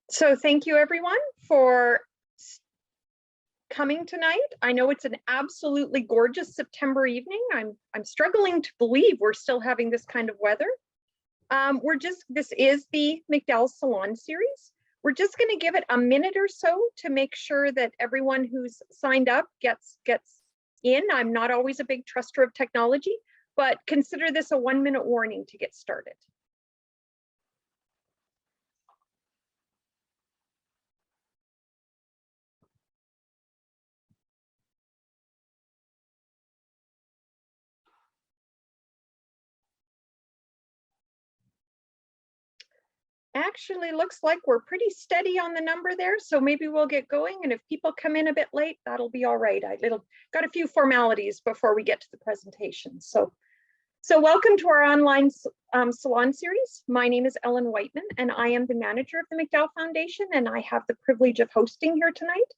So thank you everyone for coming tonight. I know it's an absolutely gorgeous September evening. I'm struggling to believe we're still having this kind of weather. This is the McDowell Salon Series. We're just going to give it a minute or so to make sure that everyone who's signed up gets in. I'm not always a big truster of technology, but consider this a 1-minute warning to get started. Actually looks like we're pretty steady on the number there, so maybe we'll get going, and if people come in a bit late, that'll be all right. Got a few formalities before we get to the presentation. So welcome to our online salon series. My name is Ellen Whiteman, and I am the manager of the McDowell Foundation, and I have the privilege of hosting here tonight.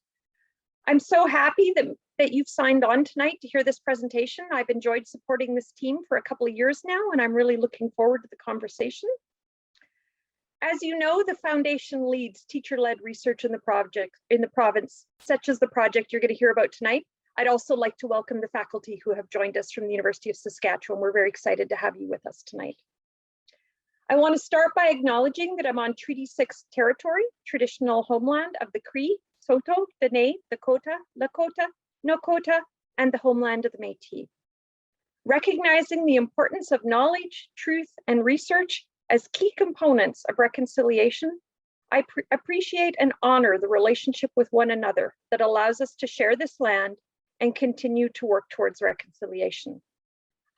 I'm so happy that you've signed on tonight to hear this presentation. I've enjoyed supporting this team for a couple of years now, and I'm really looking forward to the conversation. As you know, the foundation leads teacher-led research in the province, such as the project you're going to hear about tonight. I'd also like to welcome the faculty who have joined us from the University of Saskatchewan. We're very excited to have you with us tonight. I want to start by acknowledging that I'm on Treaty 6 territory, traditional homeland of the Cree, Saulteaux, Dene, Dakota, Lakota, Nakota, and the homeland of the Métis. Recognizing the importance of knowledge, truth, and research as key components of reconciliation, I appreciate and honor the relationship with one another that allows us to share this land and continue to work towards reconciliation.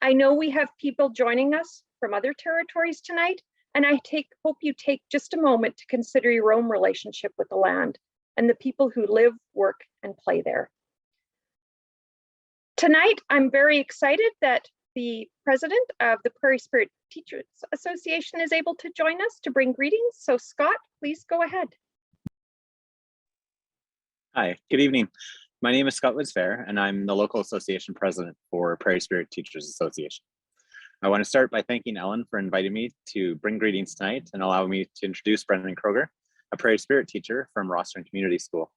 I know we have people joining us from other territories tonight, and I hope you take just a moment to consider your own relationship with the land and the people who live, work, and play there. Tonight, I'm very excited that the president of the Prairie Spirit Teachers Association is able to join us to bring greetings. So Scott, please go ahead. Hi, good evening. My name is Scott Woods-Fair, and I'm the local association president for Prairie Spirit Teachers Association. I want to start by thanking Ellen for inviting me to bring greetings tonight and allow me to introduce Brenden Kroeger, a Prairie Spirit teacher from Rostron Community School.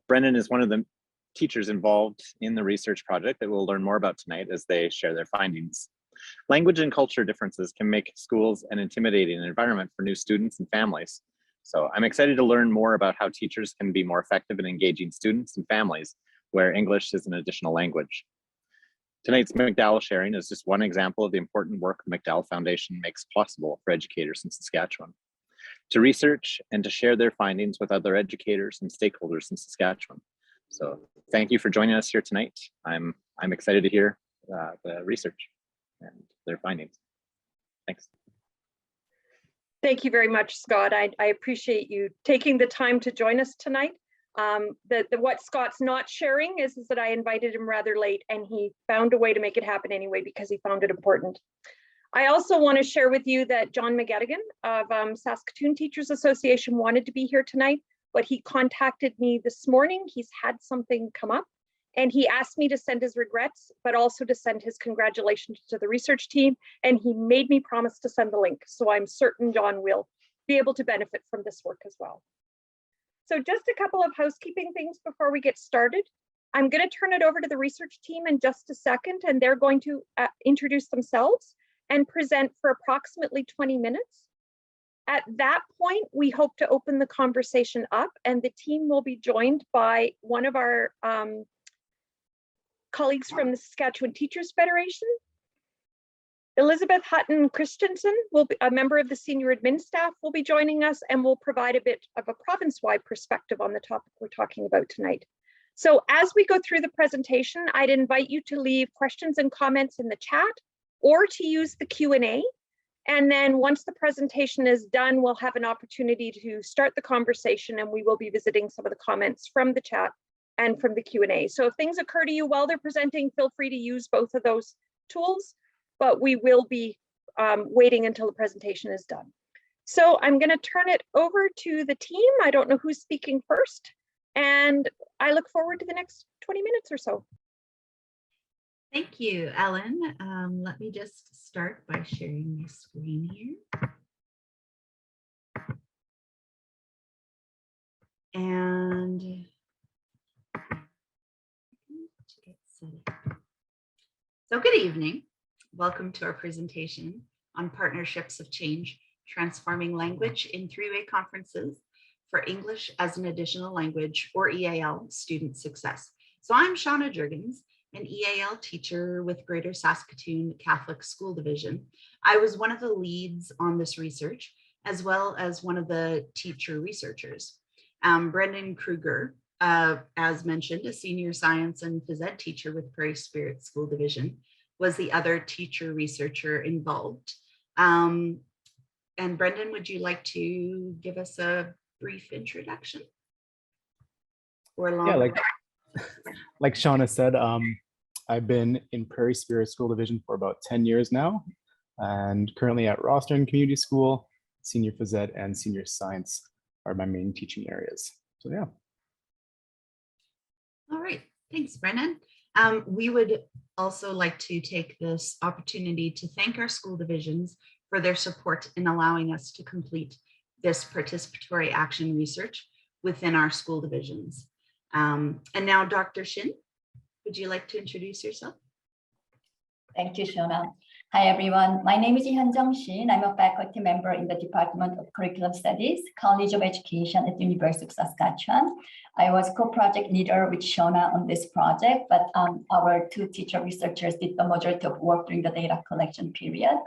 Brenden is one of the teachers involved in the research project that we'll learn more about tonight as they share their findings. Language and culture differences can make schools an intimidating environment for new students and families. So I'm excited to learn more about how teachers can be more effective in engaging students and families where English is an additional language. Tonight's McDowell sharing is just one example of the important work the McDowell Foundation makes possible for educators in Saskatchewan to research and to share their findings with other educators and stakeholders in Saskatchewan. So thank you for joining us here tonight. I'm excited to hear the research and their findings. Thanks. Thank you very much, Scott. I appreciate you taking the time to join us tonight. What Scott's not sharing is that I invited him rather late, and he found a way to make it happen anyway because he found it important. I also want to share with you that John McGettigan of Saskatoon Teachers Association wanted to be here tonight, but he contacted me this morning. He's had something come up, and he asked me to send his regrets, but also to send his congratulations to the research team, and he made me promise to send the link. So I'm certain John will be able to benefit from this work as well. So just a couple of housekeeping things before we get started. I'm going to turn it over to the research team in just a second, and they're going to introduce themselves and present for approximately 20 minutes. At that point, we hope to open the conversation up, and the team will be joined by one of our colleagues from the Saskatchewan Teachers Federation. Elizabeth Hutton Christensen, a member of the senior admin staff, will be joining us and will provide a bit of a province-wide perspective on the topic we're talking about tonight. So as we go through the presentation, I'd invite you to leave questions and comments in the chat or to use the Q&A. And then once the presentation is done, we'll have an opportunity to start the conversation, and we will be visiting some of the comments from the chat and from the Q&A. So if things occur to you while they're presenting, feel free to use both of those tools, but we will be waiting until the presentation is done. So I'm going to turn it over to the team. I don't know who's speaking first, and I look forward to the next 20 minutes or so. Thank you, Ellen. Let me just start by sharing my screen here. So good evening. Welcome to our presentation on Partnerships of Change, Transforming Language in Three-Way Conferences for English as an Additional Language, or EAL, Student Success. So I'm Shawna Jurgens, an EAL teacher with Greater Saskatoon Catholic School Division. I was one of the leads on this research, as well as one of the teacher researchers. Brenden Kroeger, as mentioned, a senior science and phys ed teacher with Prairie Spirit School Division, was the other teacher researcher involved. And Brenden, would you like to give us a brief introduction? Or Yeah, like Shawna said, I've been in Prairie Spirit School Division for about 10 years now, and currently at Rostern Community School, senior phys ed and senior science are my main teaching areas. So yeah. All right, thanks, Brenden. We would also like to take this opportunity to thank our school divisions for their support in allowing us to complete this participatory action research within our school divisions. And now, Dr. Shin, would you like to introduce yourself? Thank you, Shawna. Hi, everyone. My name is Hyunjung Shin. I'm a faculty member in the Department of Curriculum Studies, College of Education at the University of Saskatchewan. I was co-project leader with Shawna on this project, but our two teacher researchers did the majority of work during the data collection period.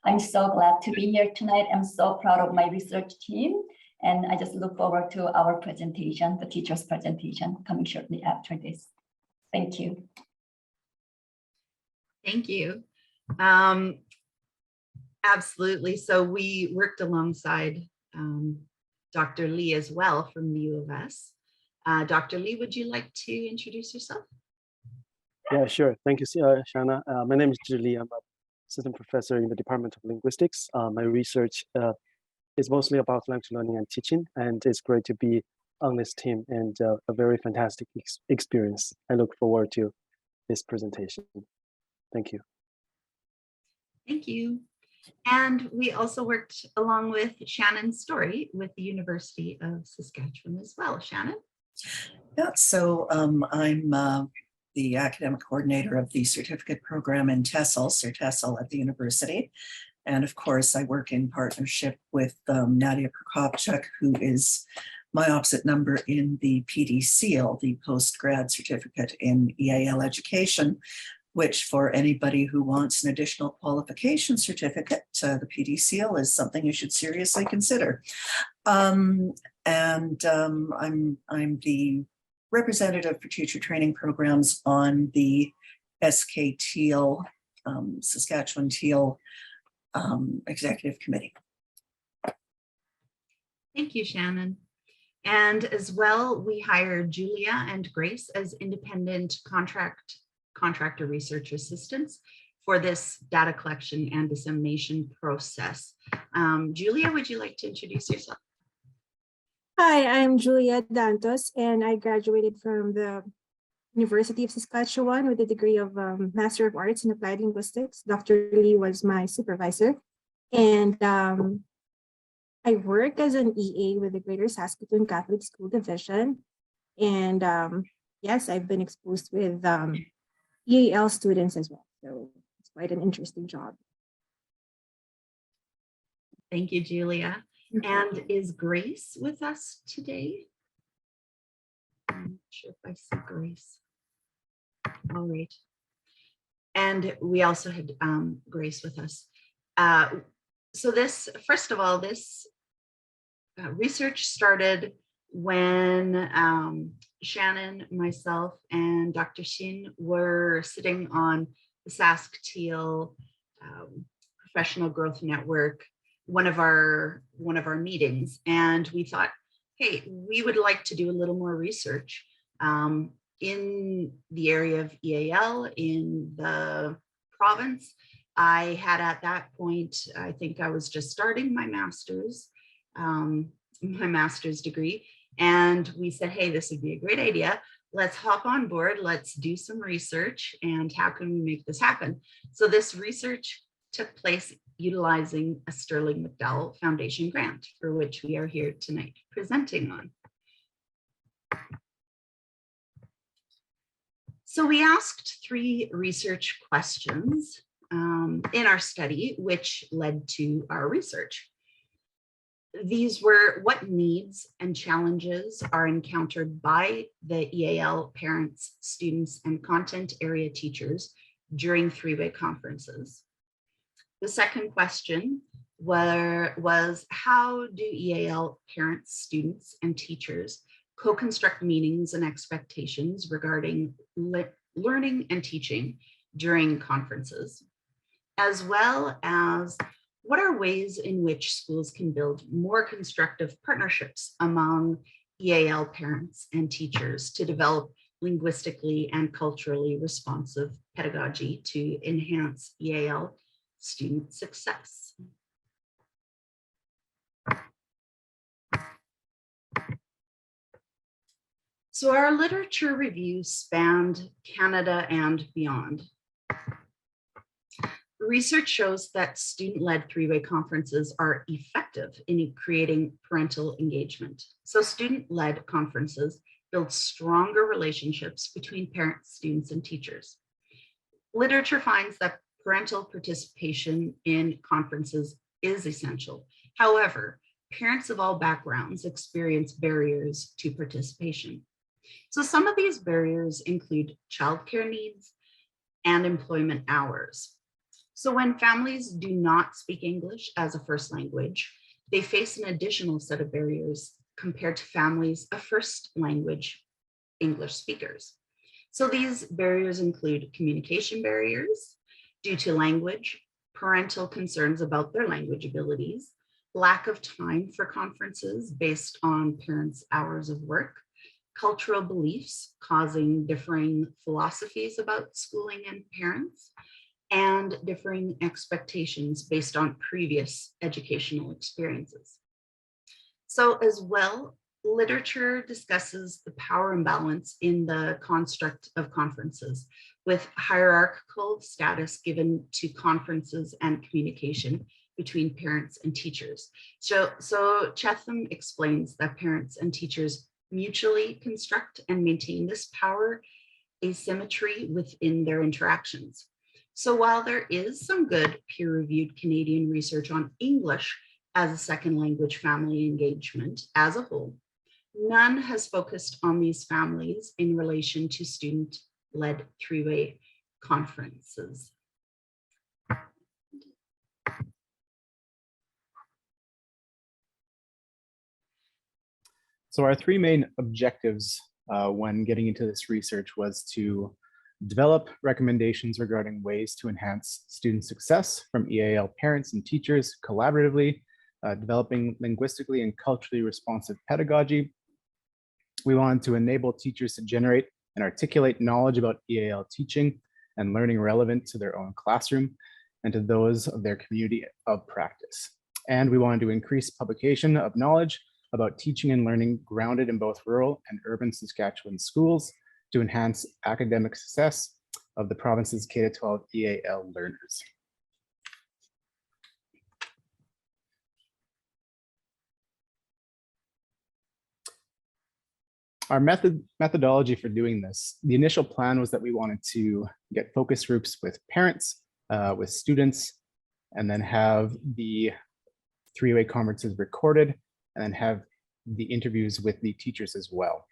I'm so glad to be here tonight. I'm so proud of my research team, and I just look forward to our presentation, the teacher's presentation, coming shortly after this. Thank you. Thank you. Absolutely. So we worked alongside Dr. Li as well from the U of S. Dr. Li, would you like to introduce yourself? Yeah, sure. Thank you, Shawna. My name is Zhi Li. I'm an assistant professor in the Department of Linguistics. My research is mostly about language learning and teaching, and it's great to be on this team and a very fantastic experience. I look forward to this presentation. Thank you. Thank you. And we also worked along with Shannon Storey with the University of Saskatchewan as well. Shannon? Yeah, so I'm the academic coordinator of the certificate program in TESOL, CERTESOL at the university. And of course, I work in partnership with Nadia Prokopchuk, who is my opposite number in the PDCL, the Postgrad Certificate in EAL Education, which for anybody who wants an additional qualification certificate, the PDCL is something you should seriously consider. I'm the representative for teacher training programs on the SK Teal, Saskatchewan Teal Executive Committee. Thank you, Shannon. And as well, we hired Julia and Grace as independent contractor research assistants for this data collection and dissemination process. Julia, would you like to introduce yourself? Hi, I'm Julia Dantos, and I graduated from the University of Saskatchewan with a degree of Master of Arts in Applied Linguistics. Dr. Li was my supervisor, and I work as an EA with the Greater Saskatoon Catholic School Division. And yes, I've been exposed with EAL students as well. So it's quite an interesting job. Thank you, Julia. And is Grace with us today? I'm not sure if I see Grace. All right. And we also had Grace with us. So this, first of all, this research started when Shannon, myself, and Dr. Shin were sitting on the Sask Teal Professional Growth Network, one of our meetings, and we thought, hey, we would like to do a little more research in the area of EAL in the province. I had at that point, I think I was just starting my master's degree. And we said, hey, this would be a great idea. Let's hop on board. Let's do some research. And how can we make this happen? So this research took place utilizing a Sterling McDowell Foundation grant, for which we are here tonight presenting on. So we asked 3 research questions in our study, which led to our research. These were: what needs and challenges are encountered by the EAL parents, students, and content area teachers during 3-way conferences? The second question was how do EAL parents, students, and teachers co-construct meanings and expectations regarding learning and teaching during conferences, as well as what are ways in which schools can build more constructive partnerships among EAL parents and teachers to develop linguistically and culturally responsive pedagogy to enhance EAL student success? So our literature review spanned Canada and beyond. Research shows that student-led 3-way conferences are effective in creating parental engagement. So student-led conferences build stronger relationships between parents, students, and teachers. Literature finds that parental participation in conferences is essential. However, parents of all backgrounds experience barriers to participation. So some of these barriers include childcare needs and employment hours. So when families do not speak English as a first language, they face an additional set of barriers compared to families of first language English speakers. So these barriers include communication barriers due to language, parental concerns about their language abilities, lack of time for conferences based on parents' hours of work, cultural beliefs causing differing philosophies about schooling and parents, and differing expectations based on previous educational experiences. So as well, literature discusses the power imbalance in the construct of conferences, with hierarchical status given to conferences and communication between parents and teachers. So Chetham explains that parents and teachers mutually construct and maintain this power asymmetry within their interactions. So while there is some good peer-reviewed Canadian research on English as a second language family engagement as a whole, none has focused on these families in relation to student-led 3-way conferences. So our 3 main objectives when getting into this research was to develop recommendations regarding ways to enhance student success from EAL parents and teachers collaboratively, developing linguistically and culturally responsive pedagogy. We wanted to enable teachers to generate and articulate knowledge about EAL teaching and learning relevant to their own classroom and to those of their community of practice. And we wanted to increase publication of knowledge about teaching and learning grounded in both rural and urban Saskatchewan schools to enhance academic success of the province's K-12 EAL learners. Our methodology for doing this, the initial plan was that we wanted to get focus groups with parents, with students, and then have the 3-way conferences recorded, and then have the interviews with the teachers as well.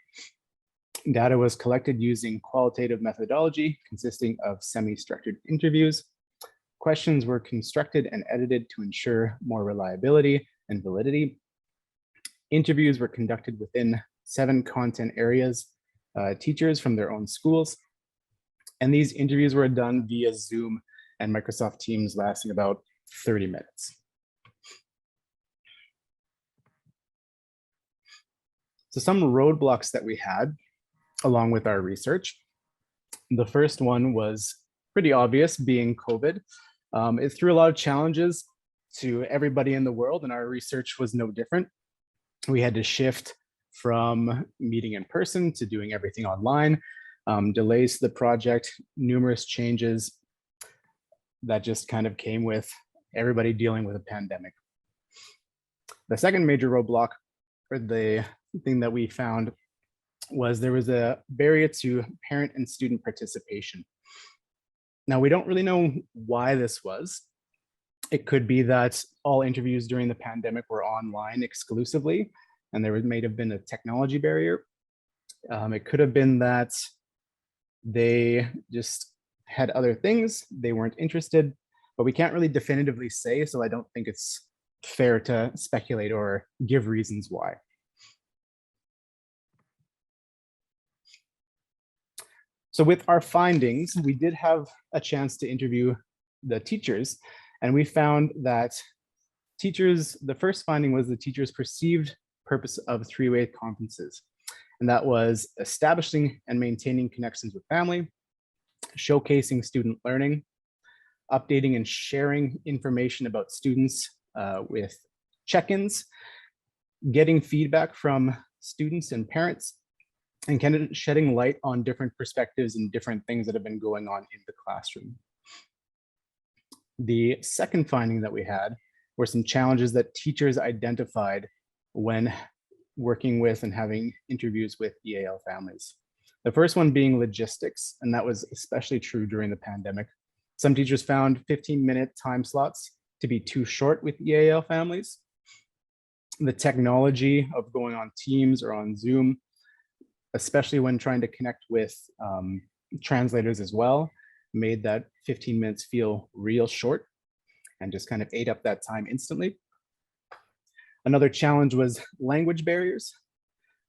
Data was collected using qualitative methodology consisting of semi-structured interviews. Questions were constructed and edited to ensure more reliability and validity. Interviews were conducted within 7 content areas, teachers from their own schools. And these interviews were done via Zoom and Microsoft Teams, lasting about 30 minutes. So some roadblocks that we had along with our research. The first one was pretty obvious, being COVID. It threw a lot of challenges to everybody in the world, and our research was no different. We had to shift from meeting in person to doing everything online, delays to the project, numerous changes that just kind of came with everybody dealing with a pandemic. The second major roadblock, or the thing that we found, was there was a barrier to parent and student participation. Now, we don't really know why this was. It could be that all interviews during the pandemic were online exclusively, and there may have been a technology barrier. It could have been that they just had other things, they weren't interested, but we can't really definitively say, so I don't think it's fair to speculate or give reasons why. So with our findings, we did have a chance to interview the teachers, and we found that teachers, the first finding was the teachers' perceived purpose of three-way conferences. And that was establishing and maintaining connections with family, showcasing student learning, updating and sharing information about students with check-ins, getting feedback from students and parents, and kind of shedding light on different perspectives and different things that have been going on in the classroom. The second finding that we had were some challenges that teachers identified when working with and having interviews with EAL families. The first one being logistics, and that was especially true during the pandemic. Some teachers found 15-minute time slots to be too short with EAL families. The technology of going on Teams or on Zoom, especially when trying to connect with translators as well, made that 15 minutes feel real short and just kind of ate up that time instantly. Another challenge was language barriers.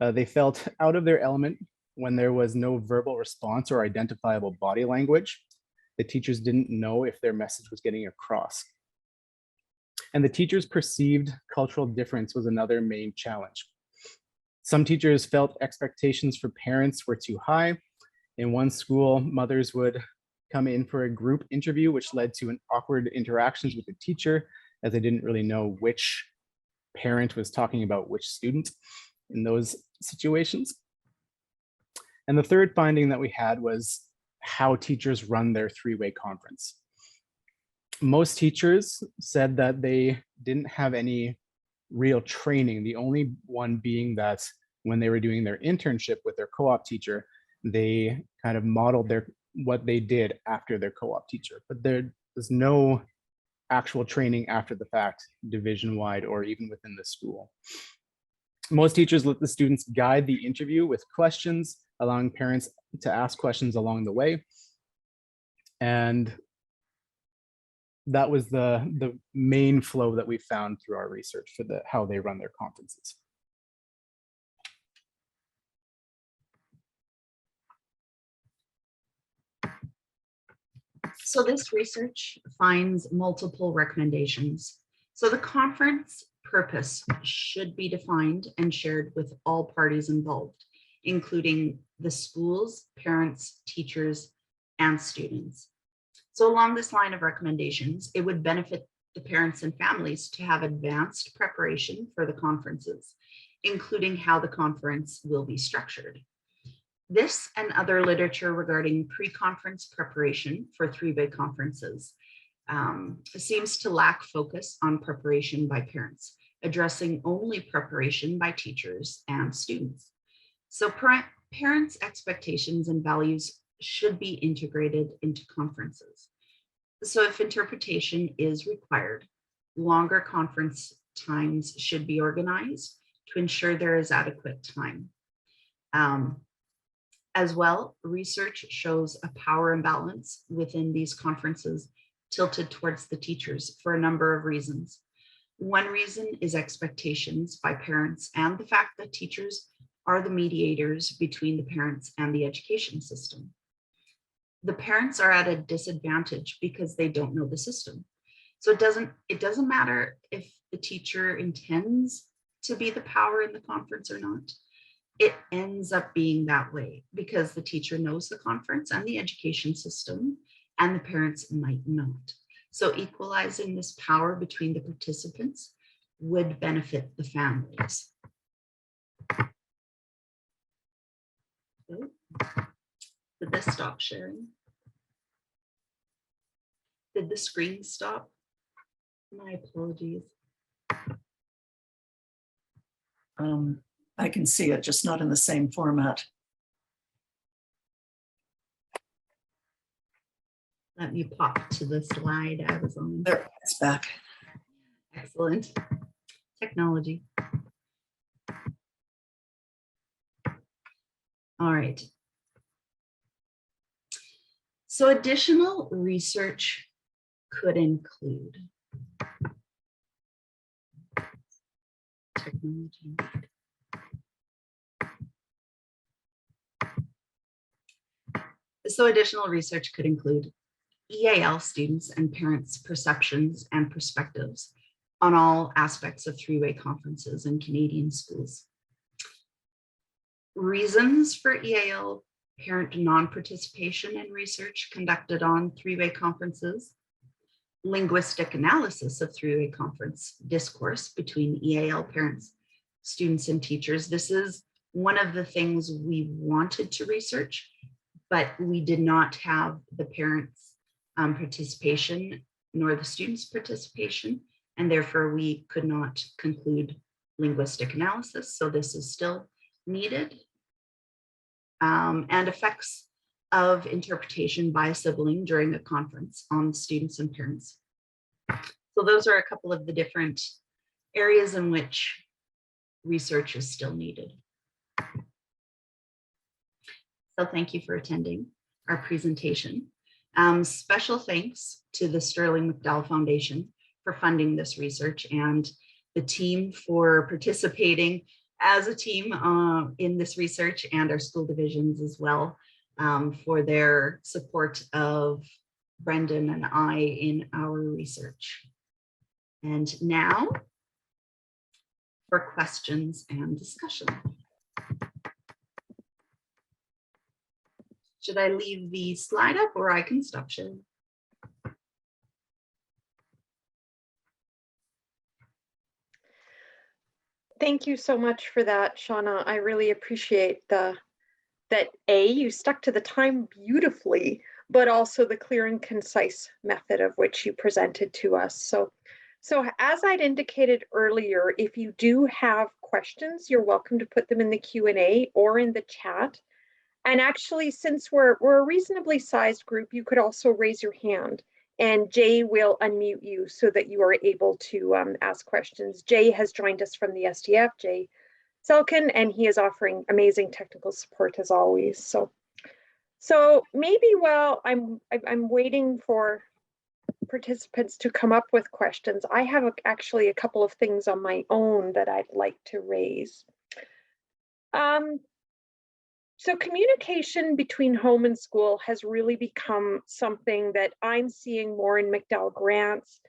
They felt out of their element when there was no verbal response or identifiable body language. The teachers didn't know if their message was getting across. And the teachers' perceived cultural difference was another main challenge. Some teachers felt expectations for parents were too high. In one school, mothers would come in for a group interview, which led to an awkward interactions with the teacher, as they didn't really know which parent was talking about which student in those situations. And the third finding that we had was how teachers run their three-way conference. Most teachers said that they didn't have any real training, the only one being that when they were doing their internship with their co-op teacher, they kind of modeled what they did after their co-op teacher, but there was no actual training after the fact, division-wide or even within the school. Most teachers let the students guide the interview with questions, allowing parents to ask questions along the way. And that was the main flow that we found through our research for how they run their conferences. So this research finds multiple recommendations. So the conference purpose should be defined and shared with all parties involved, including the schools, parents, teachers, and students. So along this line of recommendations, it would benefit the parents and families to have advanced preparation for the conferences, including how the conference will be structured. This and other literature regarding pre-conference preparation for three-way conferences seems to lack focus on preparation by parents, addressing only preparation by teachers and students. So parents' expectations and values should be integrated into conferences. So if interpretation is required, longer conference times should be organized to ensure there is adequate time. As well, research shows a power imbalance within these conferences tilted towards the teachers for a number of reasons. One reason is expectations by parents and the fact that teachers are the mediators between the parents and the education system. The parents are at a disadvantage because they don't know the system. So it doesn't matter if the teacher intends to be the power in the conference or not. It ends up being that way because the teacher knows the conference and the education system, and the parents might not. So equalizing this power between the participants would benefit the families. Okay. Did this stop sharing? Did the screen stop? My apologies. I can see it, just not in the same format. Let me pop to the slide I was on. There, it's back. Excellent. Technology. All right. So additional research could include technology. So additional research could include EAL students and parents' perceptions and perspectives on all aspects of three-way conferences in Canadian schools. Reasons for EAL parent non-participation in research conducted on three-way conferences. Linguistic analysis of three-way conference discourse between EAL parents, students, and teachers. This is one of the things we wanted to research, but we did not have the parents' participation nor the students' participation, and therefore we could not conclude linguistic analysis. So this is still needed. And effects of interpretation by sibling during a conference on students and parents. So those are a couple of the different areas in which research is still needed. So thank you for attending our presentation. Special thanks to the Sterling McDowell Foundation for funding this research and the team for participating as a team in this research, and our school divisions as well for their support of Brenden and I in our research. And now for questions and discussion. Should I leave the slide up or I can stop sharing? Thank you so much for that, Shawna. I really appreciate that you stuck to the time beautifully, but also the clear and concise method of which you presented to us. So as I'd indicated earlier, if you do have questions, you're welcome to put them in the Q&A or in the chat. And actually, since we're a reasonably sized group, you could also raise your hand. And Jay will unmute you so that you are able to ask questions. Jay has joined us from the SDF, Jay Selkin, and he is offering amazing technical support as always. So maybe while I'm waiting for participants to come up with questions, I have actually a couple of things on my own that I'd like to raise. So communication between home and school has really become something that I'm seeing more in McDowell grants,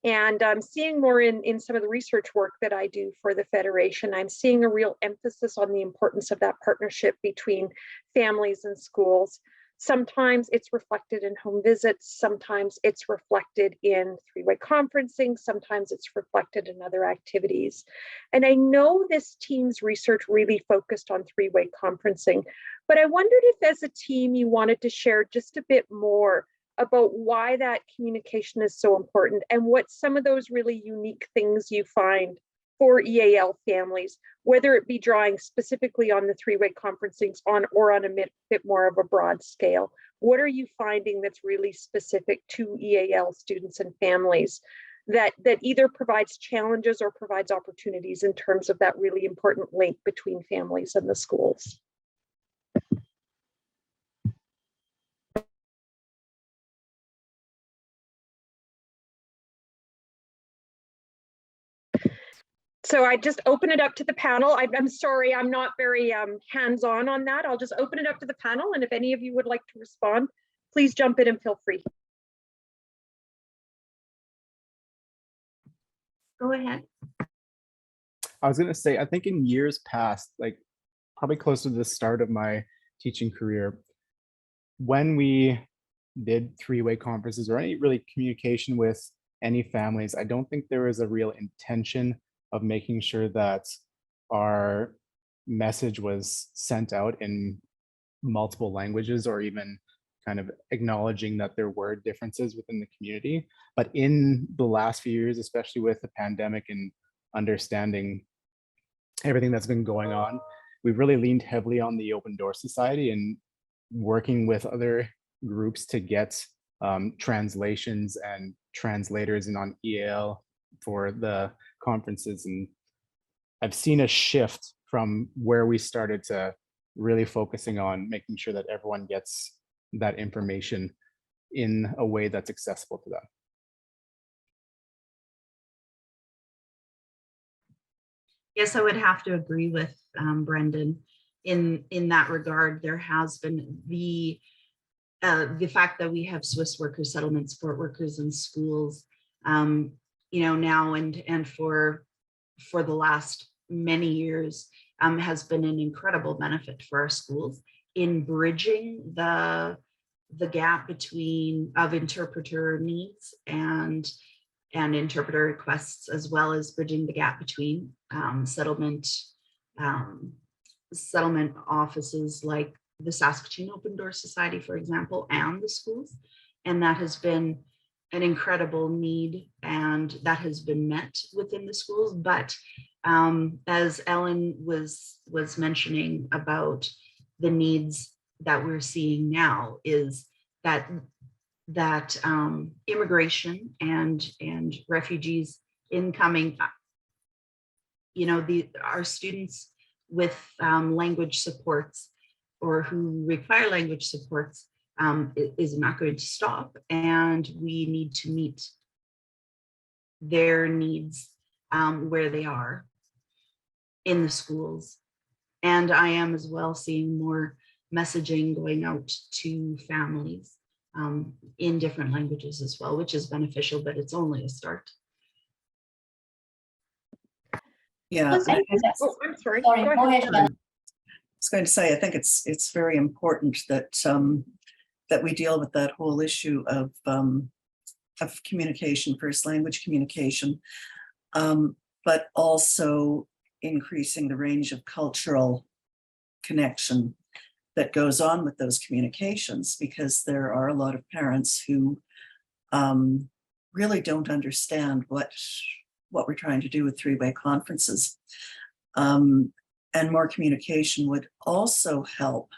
and I'm seeing more in some of the research work that I do for the Federation. I'm seeing a real emphasis on the importance of that partnership between families and schools. Sometimes it's reflected in home visits, sometimes it's reflected in three-way conferencing, sometimes it's reflected in other activities. And I know this team's research really focused on three-way conferencing, but I wondered if as a team you wanted to share just a bit more about why that communication is so important and what some of those really unique things you find for EAL families, whether it be drawing specifically on the three-way conferencing or on a bit more of a broad scale. What are you finding that's really specific to EAL students and families that either provides challenges or provides opportunities in terms of that really important link between families and the schools? So I just open it up to the panel. I'm sorry, I'm not very hands-on on that. I'll just open it up to the panel, and if any of you would like to respond, please jump in and feel free. Go ahead. I was going to say, I think in years past, like probably close to the start of my teaching career, when we did three-way conferences or any really communication with any families, I don't think there was a real intention of making sure that our message was sent out in multiple languages or even kind of acknowledging that there were differences within the community. But in the last few years, especially with the pandemic and understanding everything that's been going on, we've really leaned heavily on the Open Door Society and working with other groups to get translations and translators in on EAL for the conferences. And I've seen a shift from where we started to really focusing on making sure that everyone gets that information in a way that's accessible to them. Yes, I would have to agree with Brenden in that regard. There has been the fact that we have Swiss workers, settlement support workers in schools, now and for the last many years has been an incredible benefit for our schools in bridging the gap between of interpreter needs and interpreter requests, as well as bridging the gap between settlement offices like the Saskatchewan Open Door Society, for example, and the schools. And that has been an incredible need, and that has been met within the schools. But as Ellen was mentioning about the needs that we're seeing now, is that immigration and refugees incoming, our students with language supports or who require language supports is not going to stop, and we need to meet their needs where they are in the schools. And I am as well seeing more messaging going out to families in different languages as well, which is beneficial, but it's only a start. Yeah. Oh, I'm sorry. Sorry, Go go ahead. ahead, Shannon. I was going to say, I think it's very important that that we deal with that whole issue of communication, first language communication, but also increasing the range of cultural connection that goes on with those communications, because there are a lot of parents who really don't understand what we're trying to do with three-way conferences. And more communication would also help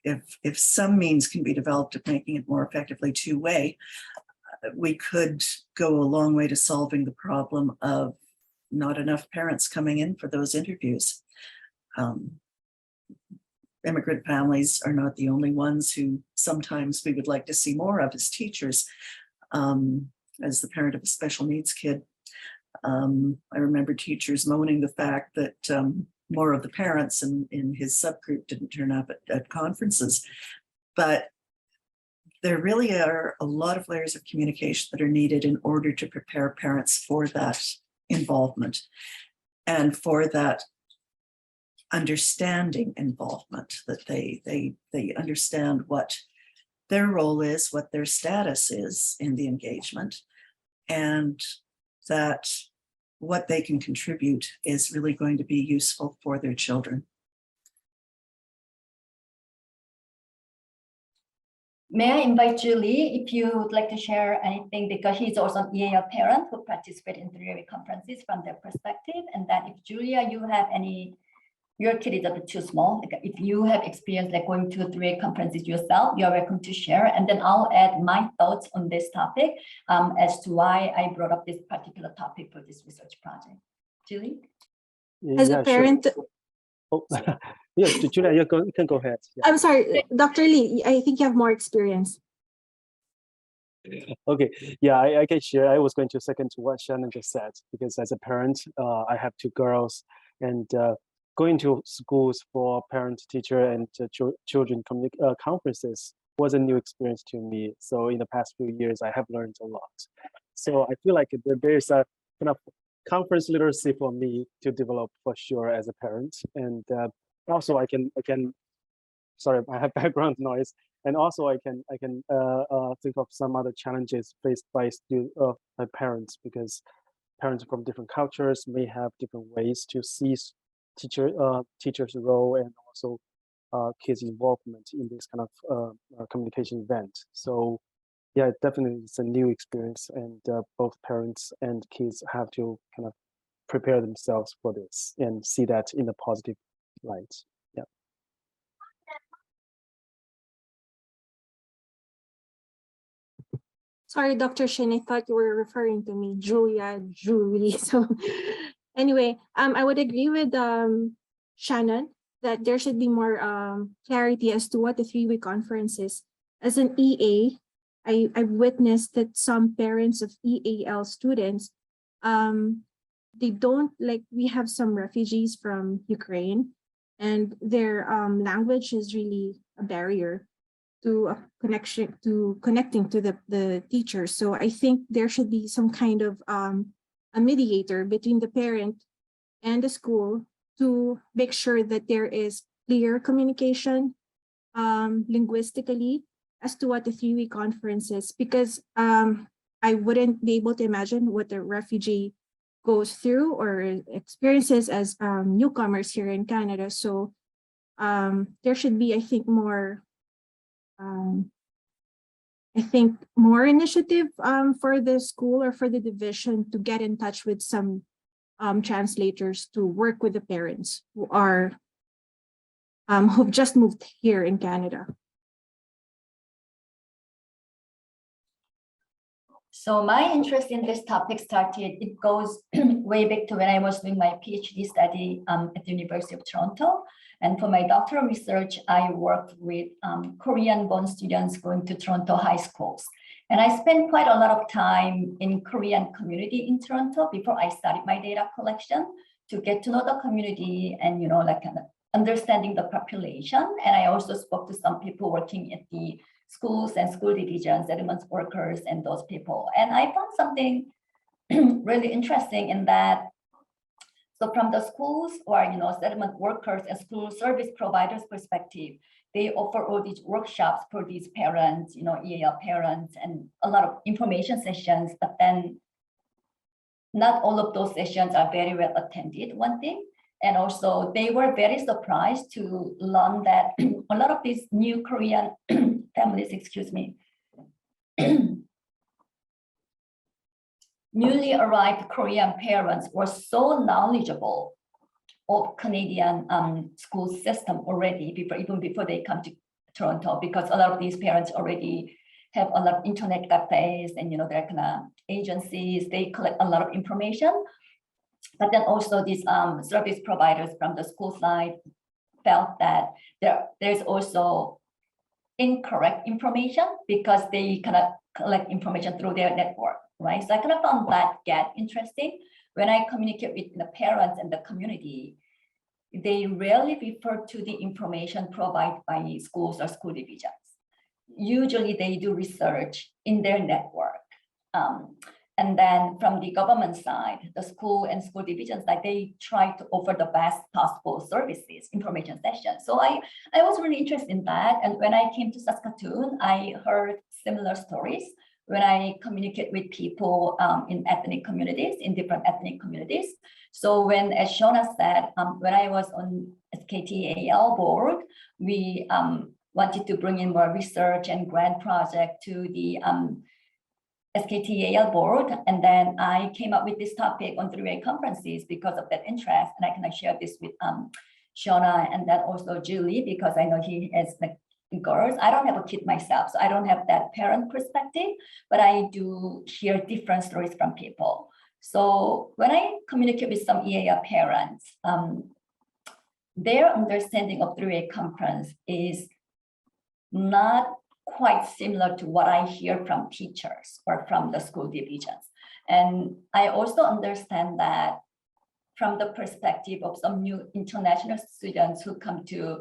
if some means can be developed of making it more effectively two-way. We could go a long way to solving the problem of not enough parents coming in for those interviews. Immigrant families are not the only ones who sometimes we would like to see more of as teachers. As the parent of a special needs kid, I remember teachers moaning the fact that more of the parents in his subgroup didn't turn up at conferences. But there really are a lot of layers of communication that are needed in order to prepare parents for that involvement and for that understanding involvement, that they understand what their role is, what their status is in the engagement, and that what they can contribute is really going to be useful for their children. May I invite Zhi Li if you would like to share anything, because he's also an EAL parent who participated in three-way conferences from their perspective. And that if Julia, you have any, your kid is a bit too small, like if you have experience like going to three-way conferences yourself, you're welcome to share. And then I'll add my thoughts on this topic as to why I brought up this particular topic for this research project. Zhi Li? As a parent, sure. Oh, yes, Julia, you can go ahead. Yeah. I'm sorry, Dr. Lee, I think you have more experience. Okay, yeah, I can share. I was going to second to what Shannon just said, because as a parent, I have two girls, and going to schools for parent, teacher, and children conferences was a new experience to me. So in the past few years, I have learned a lot. So I feel like there's a kind of conference literacy for me to develop for sure as a parent. And also I can, sorry, I have background noise. And also I can think of some other challenges faced by parents, because parents from different cultures may have different ways to see teacher's role and also kids' involvement in this kind of communication event. So yeah, definitely it's a new experience, and both parents and kids have to kind of prepare themselves for this and see that in a positive light. Yeah. Sorry, Dr. Shin, I thought you were referring to me, Julia, Julie. So anyway, I would agree with Shannon that there should be more clarity as to what the 3-week conference is. As an EA, I've witnessed that some parents of EAL students, they don't, like, we have some refugees from Ukraine, and their language is really a barrier to connecting to the teachers. So I think there should be some kind of a mediator between the parent and the school to make sure that there is clear communication linguistically as to what the 3-week conference is, because I wouldn't be able to imagine what the refugee goes through or experiences as newcomers here in Canada. So there should be, I think, more initiative for the school or for the division to get in touch with some translators to work with the parents who are who've just moved here in Canada. So my interest in this topic started, it goes way back to when I was doing my PhD study at the University of Toronto. And for my doctoral research, I worked with Korean-born students going to Toronto high schools. And I spent quite a lot of time in Korean community in Toronto before I started my data collection to get to know the community and, you know, like kind of understanding the population. And I also spoke to some people working at the schools and school divisions, settlement workers, and those people. And I found something really interesting in that. So from the schools or, you know, settlement workers and school service providers perspective, they offer all these workshops for these parents, you know, EAL parents, and a lot of information sessions, but then not all of those sessions are very well attended, one thing. And also they were very surprised to learn that a lot of these new Korean families, newly arrived Korean parents were so knowledgeable of Canadian school system already even before they come to Toronto, because a lot of these parents already have a lot of internet cafes and, you know, they're kind of agencies, they collect a lot of information. But then also these service providers from the school side felt that there's also incorrect information because they kind of collect information through their network, right? So I kind of found that gap interesting. When I communicate with the parents and the community, they rarely refer to the information provided by schools or school divisions. Usually they do research in their network. And then from the government side, the school and school divisions, like they try to offer the best possible services, information sessions. So I was really interested in that. And when I came to Saskatoon, I heard similar stories when I communicate with people in ethnic communities, in different ethnic communities. So when, as Shawna said, when I was on SKT-EAL board, we wanted to bring in more research and grant project to the SKT-EAL board, and then I came up with this topic on 3-way conferences because of that interest, and I can share this with Shawna and then also Zhi Li, because I know he has like girls. I don't have a kid myself, so I don't have that parent perspective, but I do hear different stories from people. So when I communicate with some EAL parents, their understanding of 3-way conference is not quite similar to what I hear from teachers or from the school divisions. And I also understand that from the perspective of some new international students who come to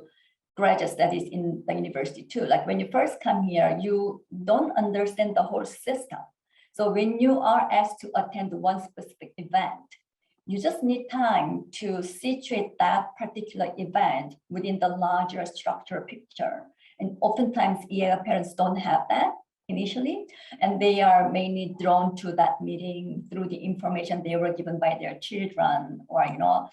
graduate studies in the university too. Like when you first come here, you don't understand the whole system. So when you are asked to attend one specific event, you just need time to situate that particular event within the larger structure picture. And oftentimes EAL parents don't have that initially, and they are mainly drawn to that meeting through the information they were given by their children, or, you know,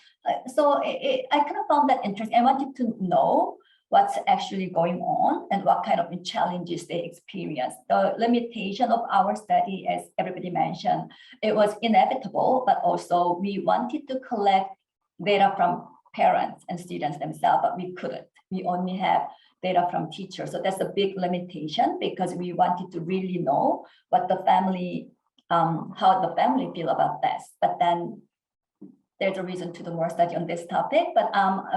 so I kind of found that interesting. I wanted to know what's actually going on and what kind of challenges they experience. The limitation of our study, as everybody mentioned, it was inevitable, but also we wanted to collect data from parents and students themselves, but we couldn't. We only have data from teachers. So that's a big limitation because we wanted to really know what the family, how the family feel about this. But then there's a reason to do more study on this topic. But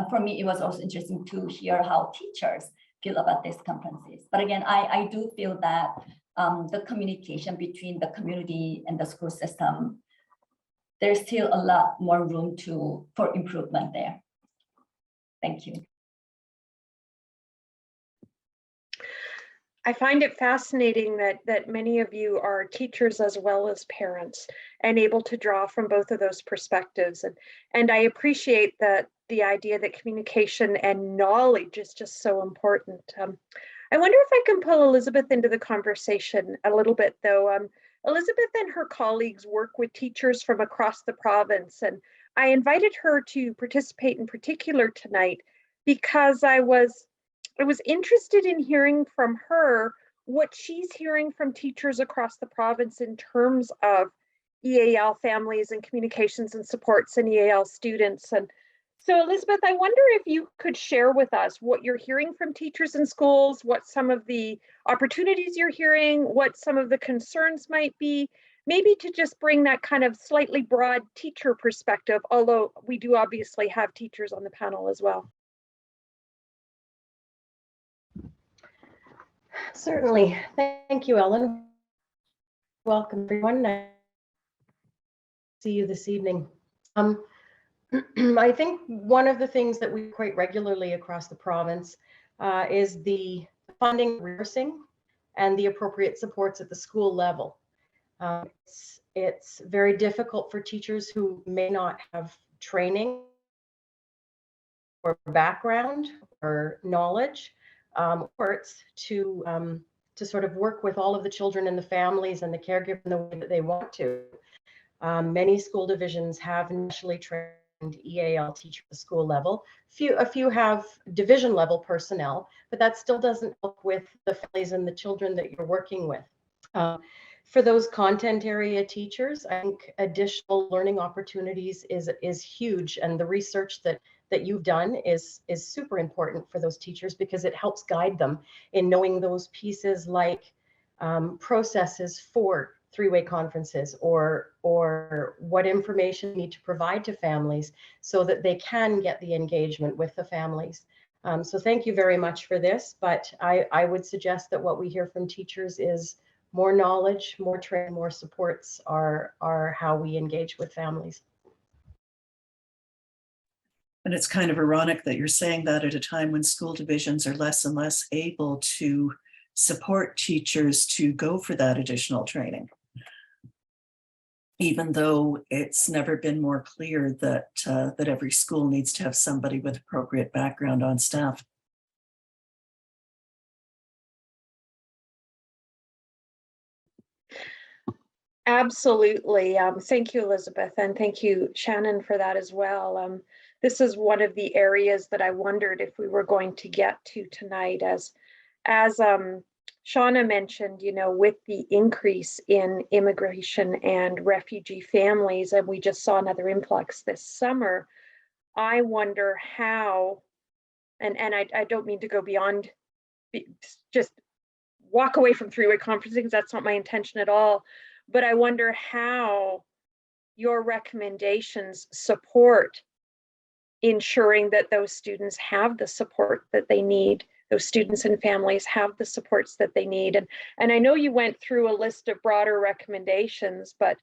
for me, it was also interesting to hear how teachers feel about these conferences. But again, I do feel that the communication between the community and the school system, there's still a lot more room for improvement there. Thank you. I find it fascinating that many of you are teachers as well as parents and able to draw from both of those perspectives. And I appreciate the idea that communication and knowledge is just so important. I wonder if I can pull Elizabeth into the conversation a little bit though. Elizabeth and her colleagues work with teachers from across the province, and I invited her to participate in particular tonight because I was interested in hearing from her what she's hearing from teachers across the province in terms of EAL families and communications and supports and EAL students. And so Elizabeth, I wonder if you could share with us what you're hearing from teachers in schools, what some of the opportunities you're hearing, what some of the concerns might be, maybe to just bring that kind of slightly broad teacher perspective, although we do obviously have teachers on the panel as well. Certainly. Thank you, Ellen. Welcome, everyone. Nice to see you this evening. I think one of the things that we quite regularly across the province is the funding, resourcing, and the appropriate supports at the school level. It's very difficult for teachers who may not have training or background or knowledge to sort of work with all of the children and the families and the caregiver in the way that they want to. Many school divisions have nationally trained EAL teachers at the school level. A few have division level personnel, but that still doesn't help with the families and the children that you're working with. For those content area teachers, I think additional learning opportunities is huge, and the research that you've done is super important for those teachers because it helps guide them in knowing those pieces like processes for three-way conferences or what information you need to provide to families so that they can get the engagement with the families. So thank you very much for this, but I would suggest that what we hear from teachers is more knowledge, more training, more supports are how we engage with families. And it's kind of ironic that you're saying that at a time when school divisions are less and less able to support teachers to go for that additional training, even though it's never been more clear that that every school needs to have somebody with appropriate background on staff. Absolutely. Thank you, Elizabeth, and thank you, Shannon, for that as well. This is one of the areas that I wondered if we were going to get to tonight, as Shawna mentioned, you know, with the increase in immigration and refugee families, and we just saw another influx this summer. I wonder how, and I don't mean to go beyond, just walk away from three-way conferencing, because that's not my intention at all. But I wonder how your recommendations support ensuring that those students have the support that they need, those students and families have the supports that they need. And I know you went through a list of broader recommendations, but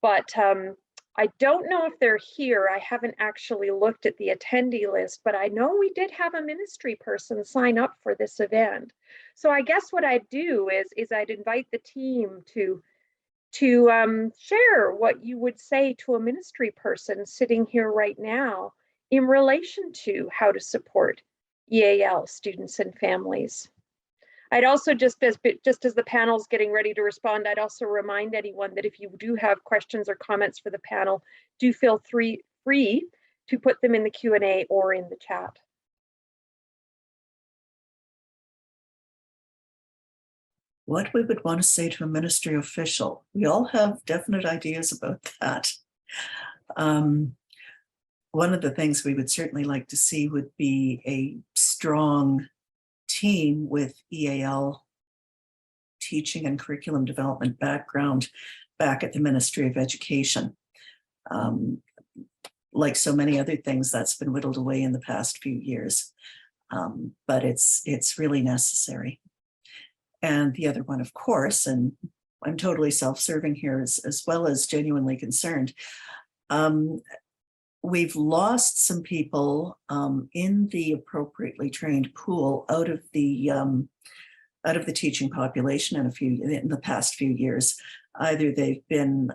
I don't know if they're here. I haven't actually looked at the attendee list, but I know we did have a ministry person sign up for this event. So I guess what I'd do is I'd invite the team to share what you would say to a ministry person sitting here right now in relation to how to support EAL students and families. I'd also, just as the panel's getting ready to respond, I'd also remind anyone that if you do have questions or comments for the panel, do feel free to put them in the Q&A or in the chat. what we would want to say to a ministry official. We all have definite ideas about that. One of the things we would certainly like to see would be a strong team with EAL teaching and curriculum development background back at the Ministry of Education. Like so many other things, that's been whittled away in the past few years, but it's really necessary. And the other one, of course, and I'm totally self-serving here as well as genuinely concerned, we've lost some people in the appropriately trained pool out of the teaching population in the past few years. Either they've been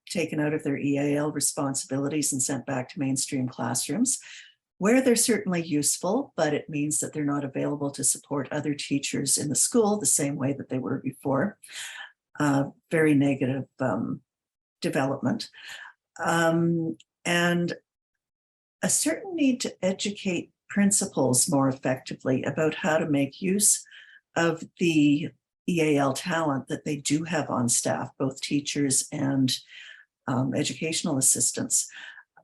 taken out of their EAL responsibilities and sent back to mainstream classrooms, where they're certainly useful, but it means that they're not available to support other teachers in the school the same way that they were before. Very negative development. And a certain need to educate principals more effectively about how to make use of the EAL talent that they do have on staff, both teachers and educational assistants.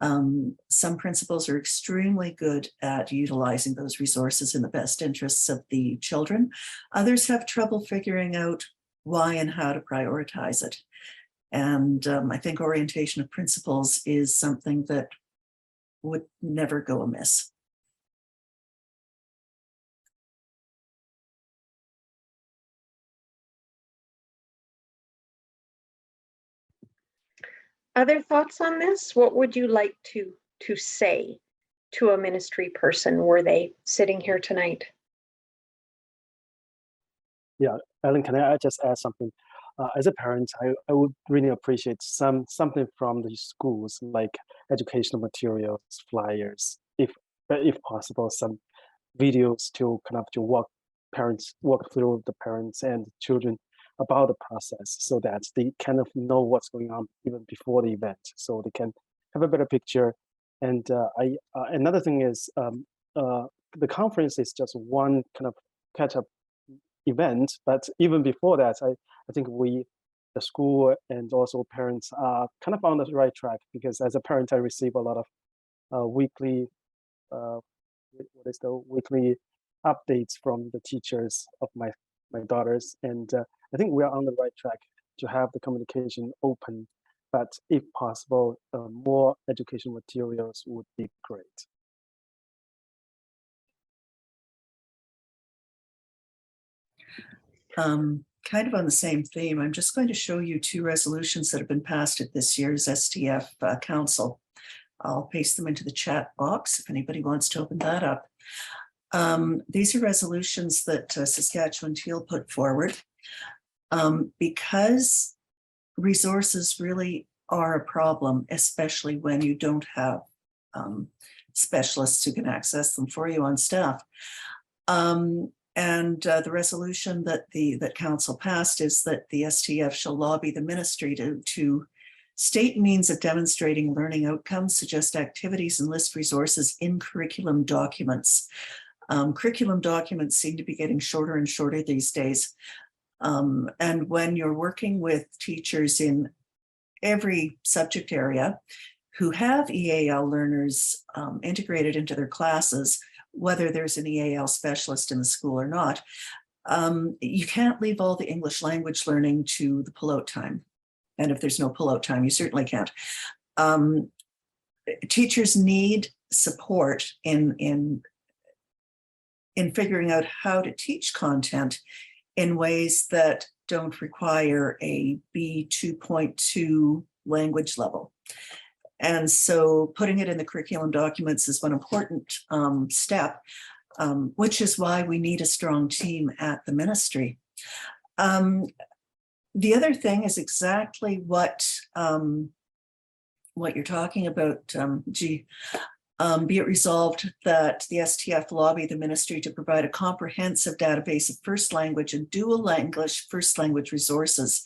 Some principals are extremely good at utilizing those resources in the best interests of the children. Others have trouble figuring out why and how to prioritize it. And I think orientation of principals is something that would never go amiss. Other thoughts on this? What would you like to say to a ministry person were they sitting here tonight? Yeah, Ellen, can I just add something? As a parent, I would really appreciate something from the schools, like educational materials, flyers, if possible, some videos to kind of to walk through with the parents and children about the process, so that they kind of know what's going on even before the event, so they can have a better picture. And another thing is the conference is just one kind of catch-up event, but even before that, I think the school and also parents are kind of on the right track, because as a parent, I receive a lot of weekly weekly updates from the teachers of my daughters, and I think we are on the right track to have the communication open, but if possible, more education materials would be great. Kind of on the same theme, I'm just going to show you two resolutions that have been passed at this year's STF Council. I'll paste them into the chat box if anybody wants to open that up. These are resolutions that Saskatchewan Teal put forward because resources really are a problem, especially when you don't have specialists who can access them for you on staff. And the resolution that council passed is that the STF shall lobby the ministry to state means of demonstrating learning outcomes, suggest activities, and list resources in curriculum documents. Curriculum documents seem to be getting shorter and shorter these days. And when you're working with teachers in every subject area who have EAL learners integrated into their classes, whether there's an EAL specialist in the school or not, you can't leave all the English language learning to the pull-out time. And if there's no pull-out time, you certainly can't. Teachers need support in figuring out how to teach content in ways that don't require a B2.2 language level. And so putting it in the curriculum documents is one important step, which is why we need a strong team at the ministry. The other thing is exactly what you're talking about, Zhi. Be it resolved that the STF lobby the ministry to provide a comprehensive database of first language and dual language first language resources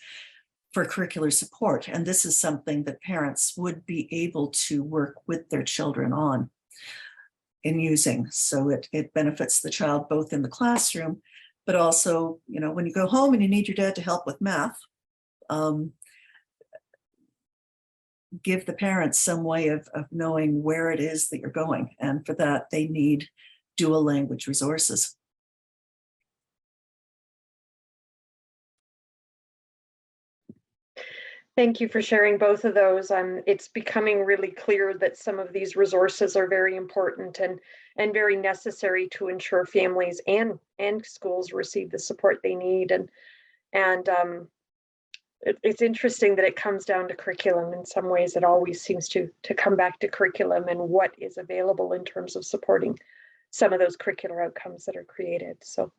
for curricular support. And this is something that parents would be able to work with their children on in using. So it benefits the child both in the classroom, but also, you know, when you go home and you need your dad to help with math, give the parents some way of knowing where it is that you're going. And for that, they need dual language resources. Thank you for sharing both of those. It's becoming really clear that some of these resources are very important and very necessary to ensure families and schools receive the support they need. It's interesting that it comes down to curriculum. In some ways, it always seems to come back to curriculum and what is available in terms of supporting some of those curricular outcomes that are created. So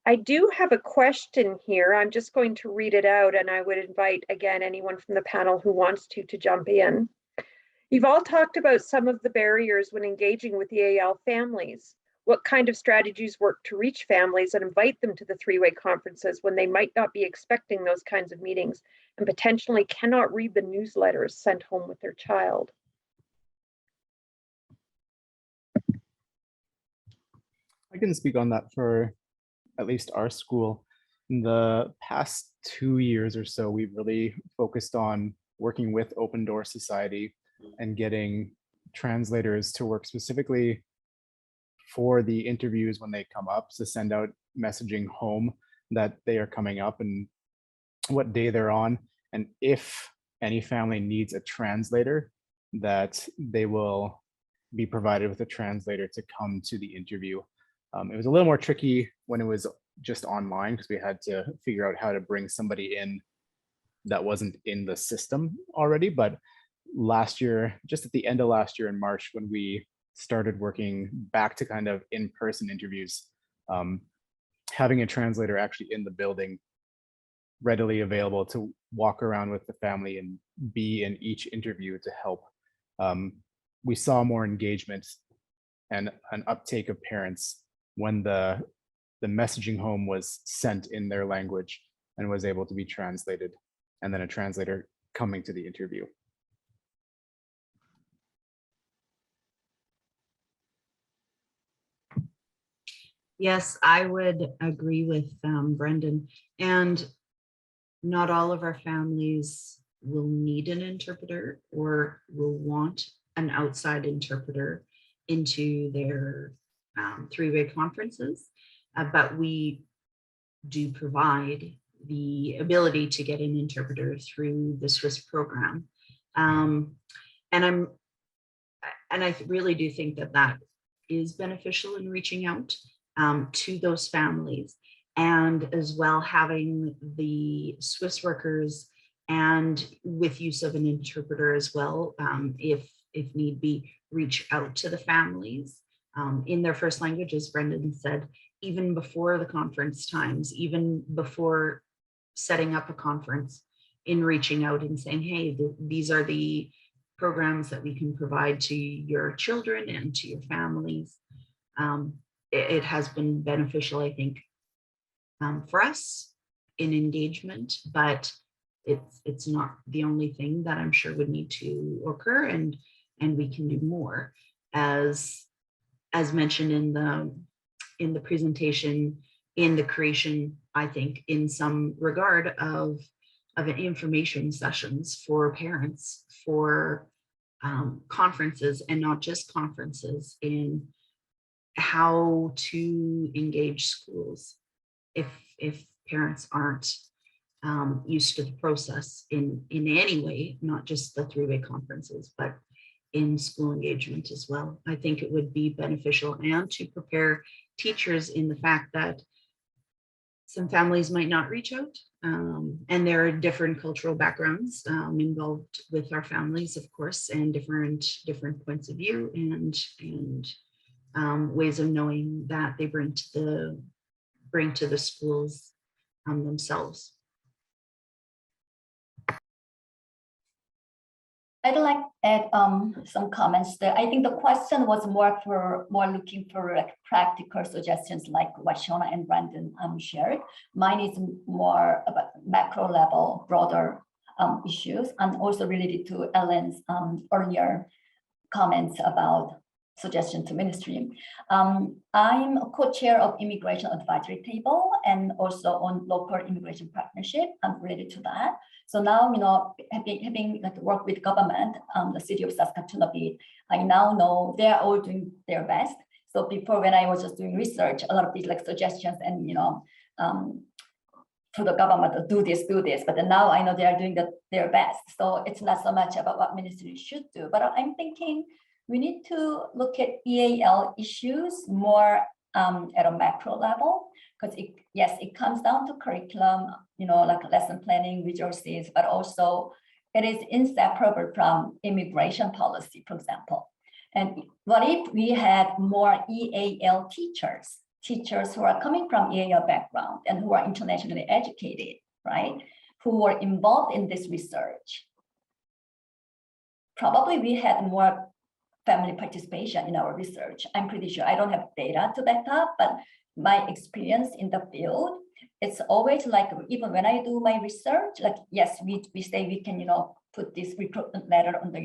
I do have a question here. I'm just going to read it out, and I would invite, again, anyone from the panel who wants to jump in. You've all talked about some of the barriers when engaging with the EAL families. What kind of strategies work to reach families and invite them to the three-way conferences when they might not be expecting those kinds of meetings and potentially cannot read the newsletters sent home with their child? I can speak on that for at least our school. In the past 2 years or so, we've really focused on working with Open Door Society and getting translators to work specifically for the interviews when they come up, to send out messaging home that they are coming up and what day they're on. And if any family needs a translator, that they will be provided with a translator to come to the interview. It was a little more tricky when it was just online because we had to figure out how to bring somebody in that wasn't in the system already. But last year, just at the end of last year in March, when we started working back to kind of in-person interviews, having a translator actually in the building readily available to walk around with the family and be in each interview to help. We saw more engagement and an uptake of parents when the messaging home was sent in their language and was able to be translated, and then a translator coming to the interview. Yes, I would agree with Brenden. And not all of our families will need an interpreter or will want an outside interpreter into their three-way conferences, but we do provide the ability to get an interpreter through the Swiss program. And I really do think that that is beneficial in reaching out to those families, and as well having the Swiss workers and with use of an interpreter as well, if need be, reach out to the families in their first language, as Brenden said, even before the conference times, even before setting up a conference, in reaching out and saying, hey, these are the programs that we can provide to your children and to your families. It has been beneficial, I think, for us in engagement, but it's not the only thing that I'm sure would need to occur, and we can do more. As mentioned in the presentation, in the creation, I think, in some regard of information sessions for parents, for conferences, and not just conferences, in how to engage schools if parents aren't used to the process in any way, not just the three-way conferences, but in school engagement as well. I think it would be beneficial, and to prepare teachers in the fact that some families might not reach out, and there are different cultural backgrounds involved with our families, of course, and different points of view and ways of knowing that they bring to the schools themselves. I'd like to add some comments there. I think the question was more looking for like practical suggestions, like what Shawna and Brenden shared. Mine is more about macro level, broader issues, and also related to Ellen's earlier comments about suggestion to ministry. I'm a co-chair of Immigration Advisory Table and also on local immigration partnership. I'm related to that. So now, having like worked with government, the city of Saskatchewan a bit, I now know they are all doing their best. So before, when I was just doing research, a lot of these like suggestions and to the government to do this, but then now I know they are doing their best. So it's not so much about what ministry should do, but I'm thinking we need to look at EAL issues more at a macro level, because it comes down to curriculum, like lesson planning, resources, but also it is inseparable from immigration policy, for example. And what if we had more EAL teachers who are coming from EAL background and who are internationally educated, right? Who were involved in this research? Probably we had more family participation in our research. I'm pretty sure. I don't have data to back up, but my experience in the field, it's always like, even when I do my research, like, yes, we say we can, put this recruitment letter on the,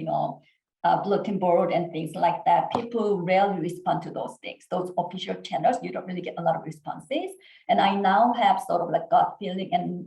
bulletin board and things like that. People rarely respond to those things. Those official channels, you don't really get a lot of responses. And I now have sort of like gut feeling and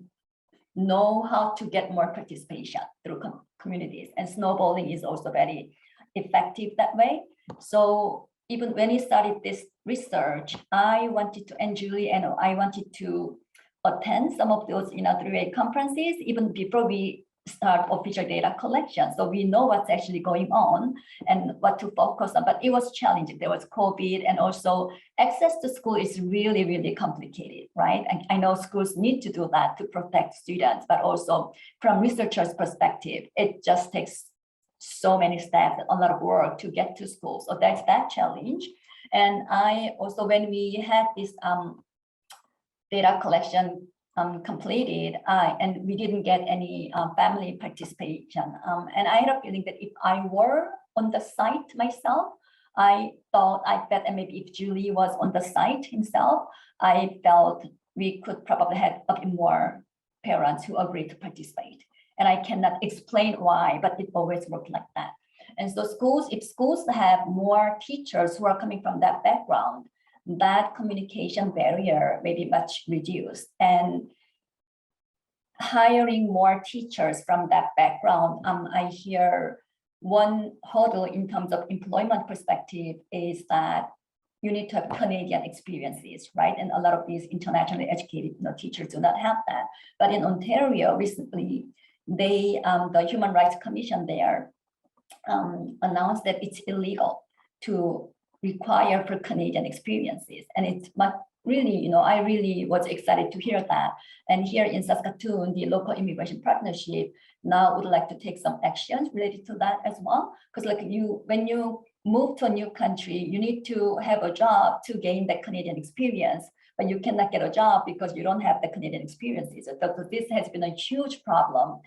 know how to get more participation through communities. And snowballing is also very effective that way. So even when we started this research, I wanted to, and Julie, and I wanted to attend some of those, 3-way conferences, even before we start official data collection. So we know what's actually going on and what to focus on, but it was challenging. There was COVID, and also access to school is really, really complicated, right? And I know schools need to do that to protect students, but also from researchers' perspective, it just takes so many steps, a lot of work to get to school. So that's that challenge. And I also, when we had this data collection completed, and we didn't get any family participation. And I had a feeling that if I were on the site myself, I felt, and maybe if Julie was on the site himself, I felt we could probably have a bit more parents who agreed to participate. And I cannot explain why, but it always worked like that. And so if schools have more teachers who are coming from that background, that communication barrier may be much reduced. And hiring more teachers from that background, I hear one hurdle in terms of employment perspective is that you need to have Canadian experiences, right? And a lot of these internationally educated teachers do not have that. But in Ontario recently, the Human Rights Commission there announced that it's illegal to require for Canadian experiences. And it's really, I really was excited to hear that. And here in Saskatoon, the local immigration partnership now would like to take some actions related to that as well. Because like when you move to a new country, you need to have a job to gain that Canadian experience, but you cannot get a job because you don't have the Canadian experiences. So this has been a huge problem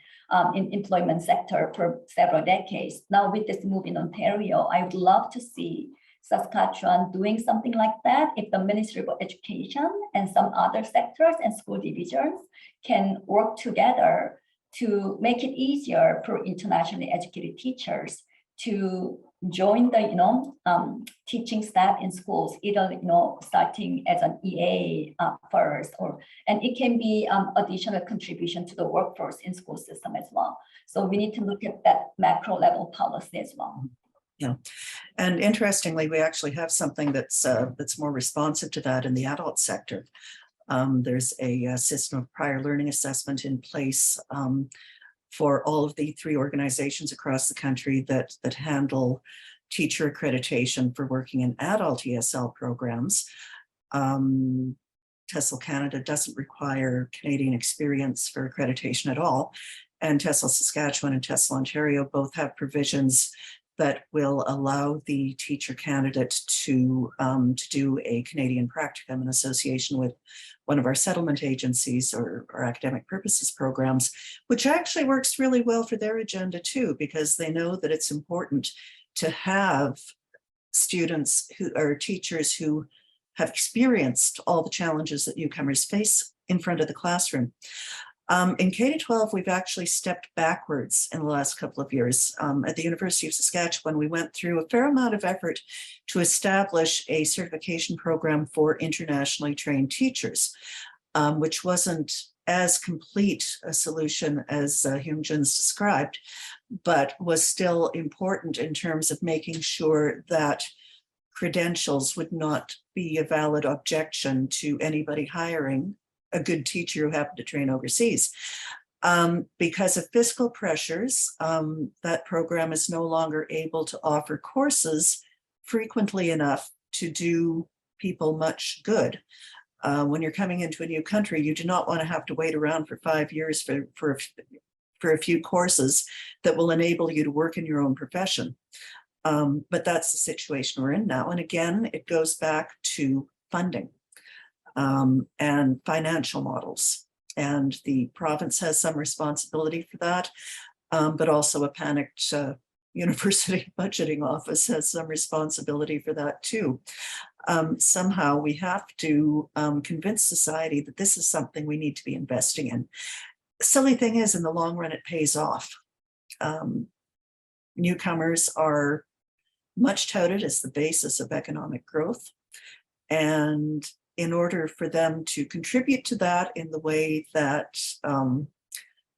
in employment sector for several decades. Now with this move in Ontario, I would love to see Saskatchewan doing something like that. If the Ministry of Education and some other sectors and school divisions can work together to make it easier for internationally educated teachers to join the teaching staff in schools, either starting as an EA first, and it can be additional contribution to the workforce in school system as well. So we need to look at that macro level policy as well. Yeah, and interestingly, we actually have something that's more responsive to that in the adult sector. There's a system of prior learning assessment in place for all of the 3 organizations across the country that handle teacher accreditation for working in adult ESL programs. TESOL Canada doesn't require Canadian experience for accreditation at all, and TESOL Saskatchewan and TESOL Ontario both have provisions that will allow the teacher candidate to do a Canadian practicum in association with one of our settlement agencies or academic purposes programs, which actually works really well for their agenda too, because they know that it's important to have students who are teachers who have experienced all the challenges that newcomers face in front of the classroom. In K-12, we've actually stepped backwards in the last couple of years. At the University of Saskatchewan, we went through a fair amount of effort to establish a certification program for internationally trained teachers, which wasn't as complete a solution as Hyunjung's described, but was still important in terms of making sure that credentials would not be a valid objection to anybody hiring a good teacher who happened to train overseas. Because of fiscal pressures, that program is no longer able to offer courses frequently enough to do people much good. When you're coming into a new country, you do not want to have to wait around for 5 years for a few courses that will enable you to work in your own profession. But that's the situation we're in now. And again, it goes back to funding and financial models. And the province has some responsibility for that, but also a panicked university budgeting office has some responsibility for that too. Somehow we have to convince society that this is something we need to be investing in. The silly thing is, in the long run, it pays off. Newcomers are much touted as the basis of economic growth. And in order for them to contribute to that in the way that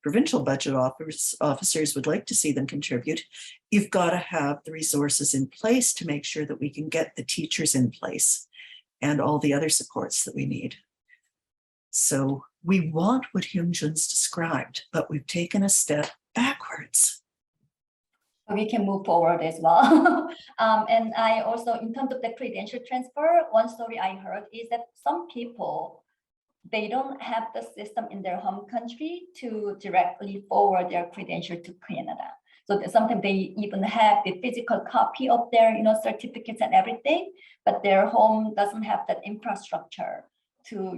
provincial budget officers would like to see them contribute, you've got to have the resources in place to make sure that we can get the teachers in place and all the other supports that we need. So we want what Hyunjung's described, but we've taken a step backwards. We can move forward as well. And I also, in terms of the credential transfer, one story I heard is that some people, they don't have the system in their home country to directly forward their credential to Canada. So sometimes they even have the physical copy of their, certificates and everything, but their home doesn't have that infrastructure to,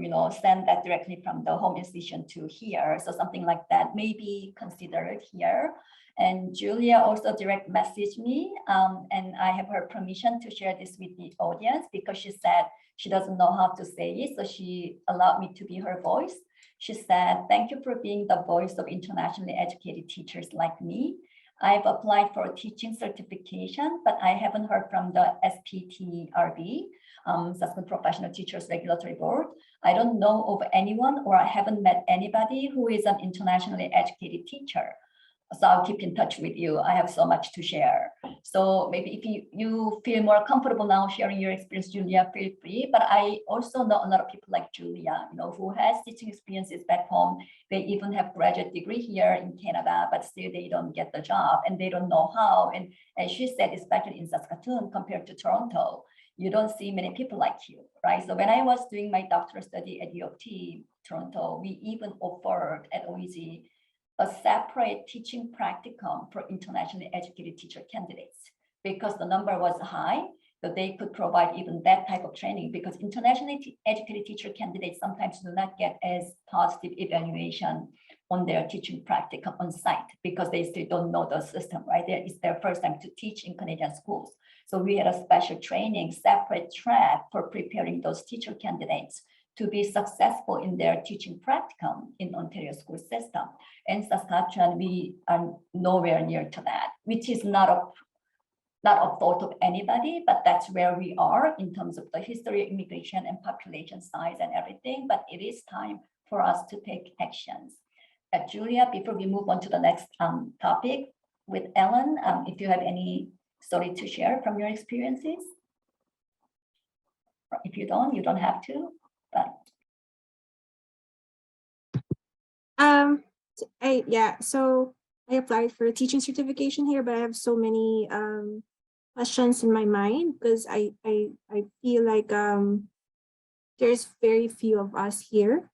send that directly from the home institution to here. So something like that may be considered here. And Julia also direct messaged me, and I have her permission to share this with the audience because she said she doesn't know how to say it, so she allowed me to be her voice. She said, "Thank you for being the voice of internationally educated teachers like me. I've applied for a teaching certification, but I haven't heard from the SPTRB, Saskatchewan Professional Teachers Regulatory Board. I don't know of anyone, or I haven't met anybody who is an internationally educated teacher. So I'll keep in touch with you. I have so much to share." So maybe if you feel more comfortable now sharing your experience, Julia, feel free. But I also know a lot of people like Julia, who has teaching experiences back home. They even have graduate degree here in Canada, but still they don't get the job and they don't know how. And as she said, especially in Saskatoon compared to Toronto, you don't see many people like you, right? So when I was doing my doctoral study at U of T, Toronto, we even offered at OEG a separate teaching practicum for internationally educated teacher candidates because the number was high, so they could provide even that type of training because internationally educated teacher candidates sometimes do not get as positive evaluation on their teaching practicum on site because they still don't know the system, right? It's their first time to teach in Canadian schools. So we had a special training, separate track for preparing those teacher candidates to be successful in their teaching practicum in Ontario school system. In Saskatchewan, we are nowhere near to that, which is not a fault of anybody, but that's where we are in terms of the history of immigration and population size and everything. But it is time for us to take actions. Julia, before we move on to the next topic with Ellen, if you have any story to share from your experiences. If you don't have to. But so I applied for a teaching certification here, but I have so many questions in my mind because I feel like there's very few of us here,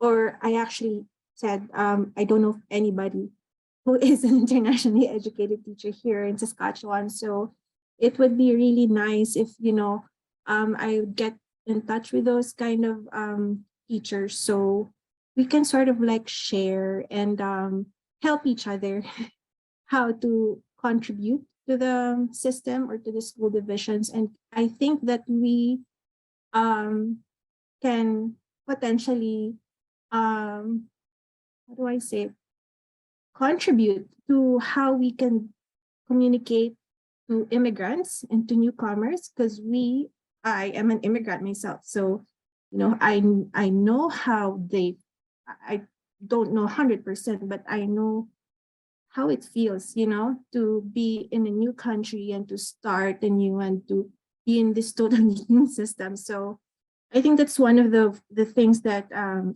or I actually said I don't know anybody who is an internationally educated teacher here in Saskatchewan. So it would be really nice if I would get in touch with those kind of teachers so we can sort of like share and help each other how to contribute to the system or to the school divisions. And I think that we can potentially how do I say, contribute to how we can communicate to immigrants and to newcomers, because I am an immigrant myself. So, you know, I know how I don't know 100%, but I know how it feels, you know, to be in a new country and to start anew and to be in this totally new system. So I think that's one of the things that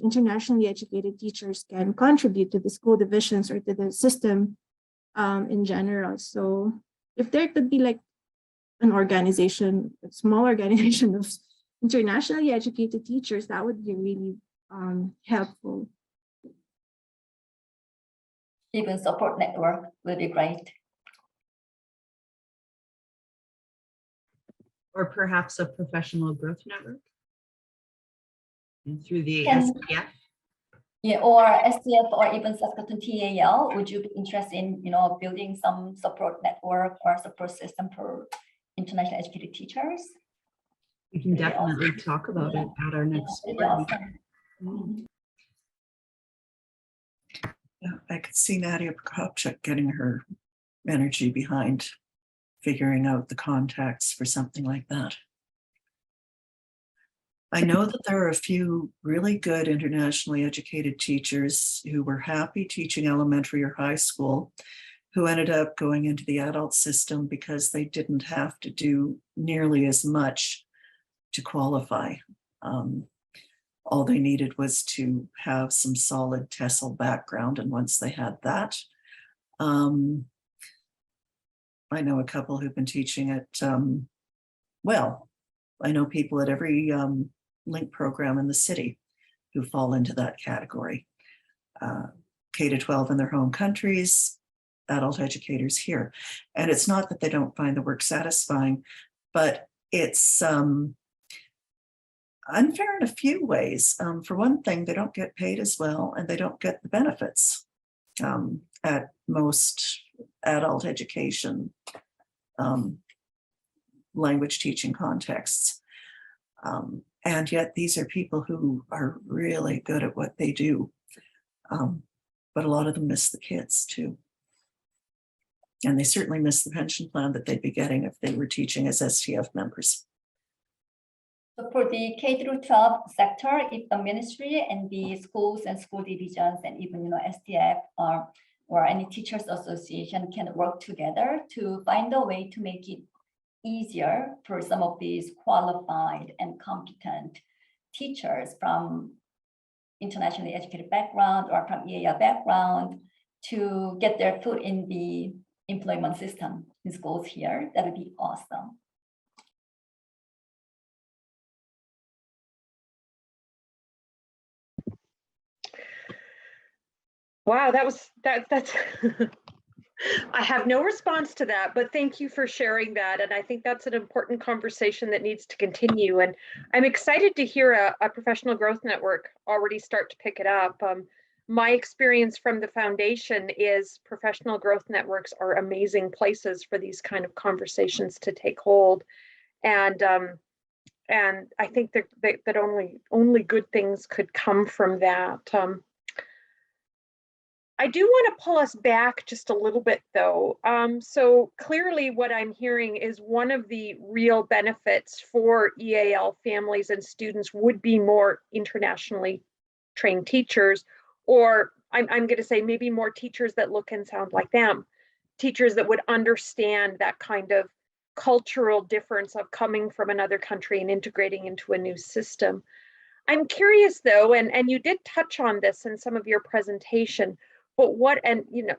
internationally educated teachers can contribute to the school divisions or to the system in general. So if there could be like an organization, a small organization of internationally educated teachers, that would be really helpful. Even support network will be great. Or perhaps a professional growth network? And through the Can- SPF? Yeah, or STF or even Saskatoon TAL, would you be interested in, you know, building some support network or support system for international educated teachers? We can Really definitely awesome. talk about it at our next Really board awesome. meeting. Yeah, I could see Nadia Prokopchuk getting her energy behind figuring out the contacts for something like that. I know that there are a few really good internationally educated teachers who were happy teaching elementary or high school, who ended up going into the adult system because they didn't have to do nearly as much to qualify. All they needed was to have some solid TESOL background, and once they had that, I know a couple who've been teaching at, well, I know people at every LINK program in the city who fall into that category. K-12 in their home countries, adult educators here. And it's not that they don't find the work satisfying, but it's unfair in a few ways. For one thing, they don't get paid as well, and they don't get the benefits at most adult education language teaching contexts. And yet these are people who are really good at what they do. But a lot of them miss the kids too. And they certainly miss the pension plan that they'd be getting if they were teaching as STF members. So for the K-12 sector, if the ministry and the schools and school divisions and even, you know, STF or any teachers association can work together to find a way to make it easier for some of these qualified and competent teachers from internationally educated background or from EAL background to get their foot in the employment system in schools here, that would be awesome. Wow, that's I have no response to that, but thank you for sharing that. And I think that's an important conversation that needs to continue. And I'm excited to hear a professional growth network already start to pick it up. My experience from the foundation is professional growth networks are amazing places for these kind of conversations to take hold. And I think that only good things could come from that. I do want to pull us back just a little bit though. So clearly what I'm hearing is one of the real benefits for EAL families and students would be more internationally trained teachers, or I'm going to say maybe more teachers that look and sound like them, teachers that would understand that kind of cultural difference of coming from another country and integrating into a new system. I'm curious though, and you did touch on this in some of your presentation, but what, and you know,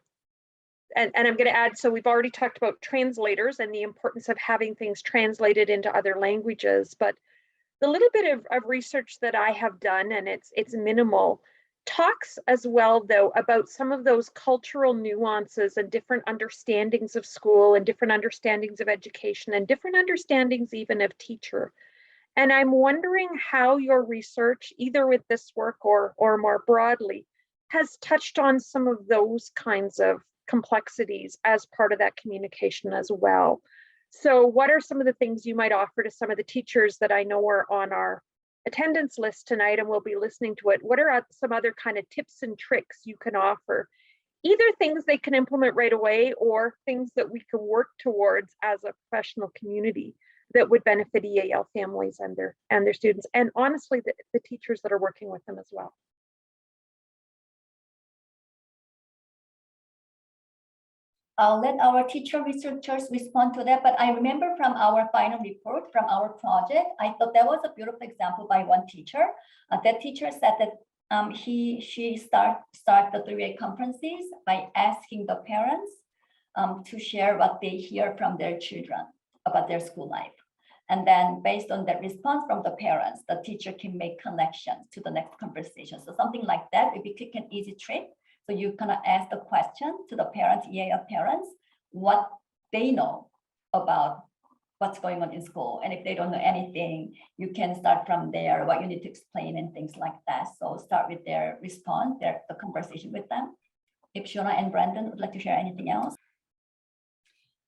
and I'm going to add, so we've already talked about translators and the importance of having things translated into other languages, but the little bit of research that I have done, and it's minimal, talks as well though about some of those cultural nuances and different understandings of school and different understandings of education and different understandings even of teacher. And I'm wondering how your research, either with this work or more broadly, has touched on some of those kinds of complexities as part of that communication as well. So what are some of the things you might offer to some of the teachers that I know are on our attendance list tonight and we'll be listening to it. What are some other kind of tips and tricks you can offer? Either things they can implement right away or things that we can work towards as a professional community that would benefit EAL families and their students, and honestly, the teachers that are working with them as well. I'll let our teacher researchers respond to that, but I remember from our final report from our project, I thought that was a beautiful example by one teacher. That teacher said that she start the three-way conferences by asking the parents to share what they hear from their children about their school life. And then based on that response from the parents, the teacher can make connections to the next conversation. So something like that would be quick and easy trick. So you kind of ask the question to the parents, EAL parents, what they know about what's going on in school. And if they don't know anything, you can start from there, what you need to explain and things like that. So start with their response, the conversation with them. If Shawna and Brenden would like to share anything else.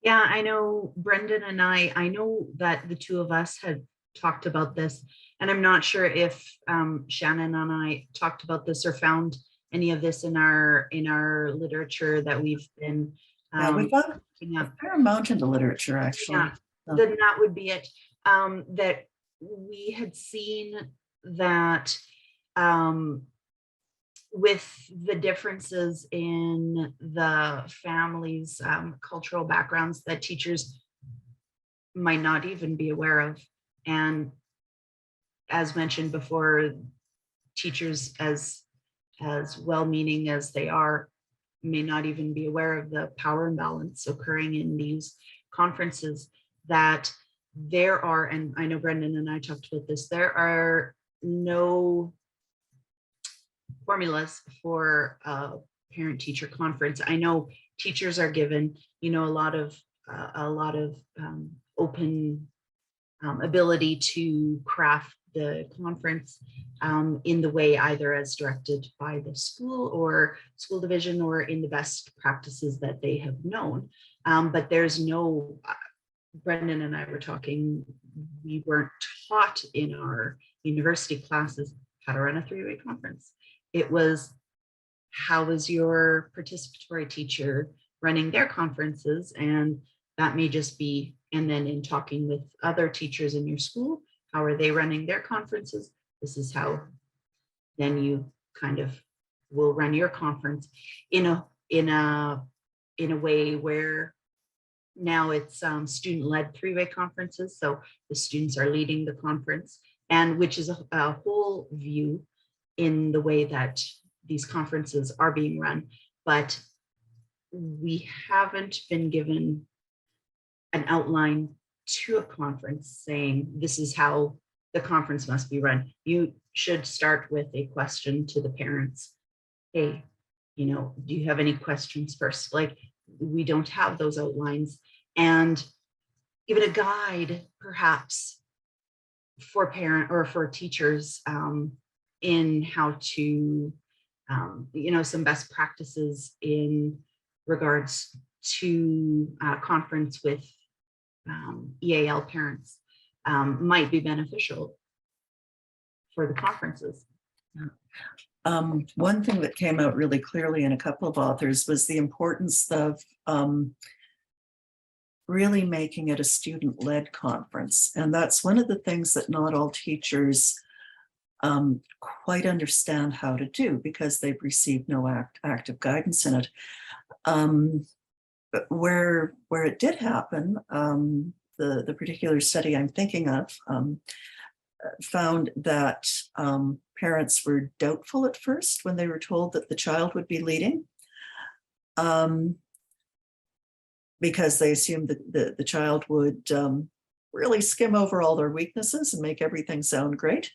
Yeah, I know Brenden and I know that the two of us had talked about this, and I'm not sure if Shannon and I talked about this or found any of this in our literature that we've been We've got a fair amount in the literature, actually. Yeah, then that would be it. That we had seen that with the differences in the families' cultural backgrounds that teachers might not even be aware of. And as mentioned before, teachers, as well-meaning as they are, may not even be aware of the power imbalance occurring in these conferences, that there are, and I know Brenden and I talked about this, there are no formulas for a parent-teacher conference. I know teachers are given, a lot of open ability to craft the conference in the way either as directed by the school or school division or in the best practices that they have known. But there's no, Brenden and I were talking, we weren't taught in our university classes how to run a three-way conference. It was, how is your participatory teacher running their conferences? And that may just be, and then in talking with other teachers in your school, how are they running their conferences? This is how then you kind of will run your conference in a way where now it's student-led three-way conferences. So the students are leading the conference, and which is a whole view in the way that these conferences are being run. But we haven't been given an outline to a conference saying this is how the conference must be run. You should start with a question to the parents. Hey, do you have any questions first? Like, we don't have those outlines, and even a guide perhaps for parent or for teachers in how to, some best practices in regards to conference with EAL parents might be beneficial for the conferences. One thing that came out really clearly in a couple of authors was the importance of really making it a student-led conference. And that's one of the things that not all teachers quite understand how to do because they've received no active guidance in it. But where it did happen, the particular study I'm thinking of found that parents were doubtful at first when they were told that the child would be leading, because they assumed that the child would really skim over all their weaknesses and make everything sound great.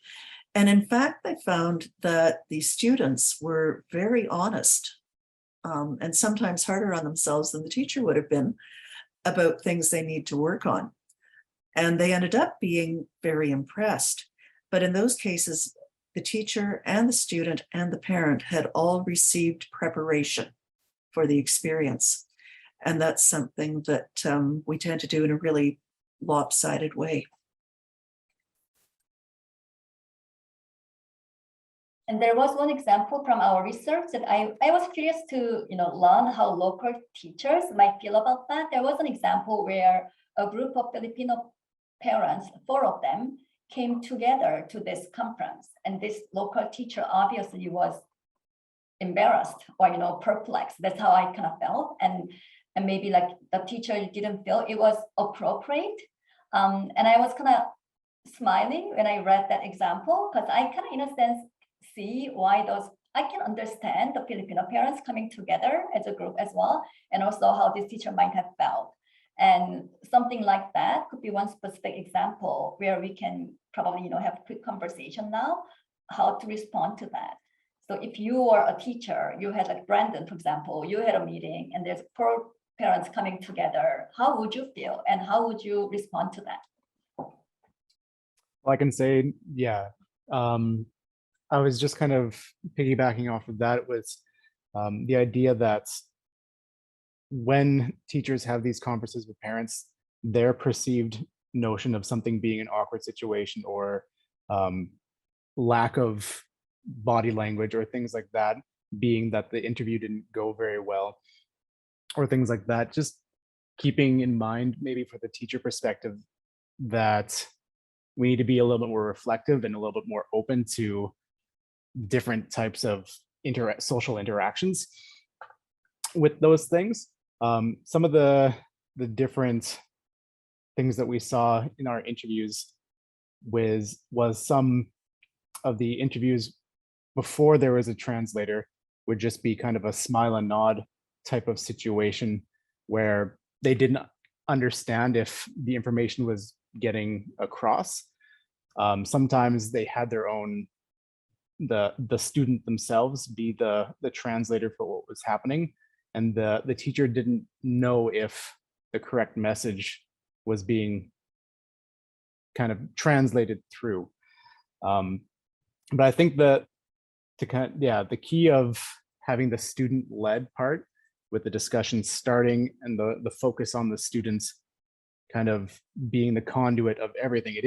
And in fact, they found that the students were very honest and sometimes harder on themselves than the teacher would have been about things they need to work on. And they ended up being very impressed. But in those cases, the teacher and the student and the parent had all received preparation for the experience. And that's something that we tend to do in a really lopsided way. And there was one example from our research that I was curious to learn how local teachers might feel about that. There was an example where a group of Filipino parents, 4 of them, came together to this conference, and this local teacher obviously was embarrassed or perplexed. That's how I kind of felt, and maybe like the teacher didn't feel it was appropriate, and I was kind of smiling when I read that example, because I kind of in a sense see why I can understand the Filipino parents coming together as a group as well, and also how this teacher might have felt. And something like that could be one specific example where we can probably have a quick conversation now, how to respond to that. So if you are a teacher, you had like Brenden, for example, you had a meeting and there's 4 parents coming together, how would you feel and how would you respond to that? Well, I can say, yeah. I was just kind of piggybacking off of that with the idea that when teachers have these conferences with parents, their perceived notion of something being an awkward situation or lack of body language or things like that, being that the interview didn't go very well or things like that, just keeping in mind maybe for the teacher perspective that we need to be a little bit more reflective and a little bit more open to different types of social interactions with those things. Some of the different things that we saw in our interviews was some of the interviews before there was a translator would just be kind of a smile and nod type of situation where they didn't understand if the information was getting across. Sometimes they had their own, the student themselves be the translator for what was happening, and the teacher didn't know if the correct message was being kind of translated through. But I think that the key of having the student-led part with the discussion starting and the focus on the students kind of being the conduit of everything. It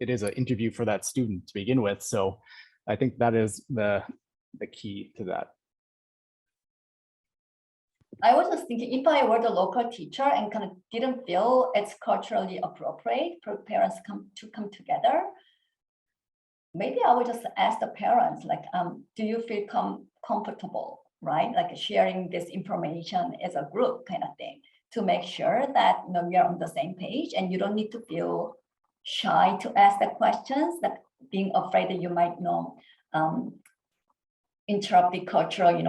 is an interview for that student to begin with. So I think that is the key to that. I was just thinking, if I were the local teacher and kind of didn't feel it's culturally appropriate for parents to come together, maybe I would just ask the parents, like, do you feel comfortable, right? Like sharing this information as a group kind of thing, to make sure that we are on the same page and you don't need to feel shy to ask the questions, that being afraid that you might interrupt the cultural,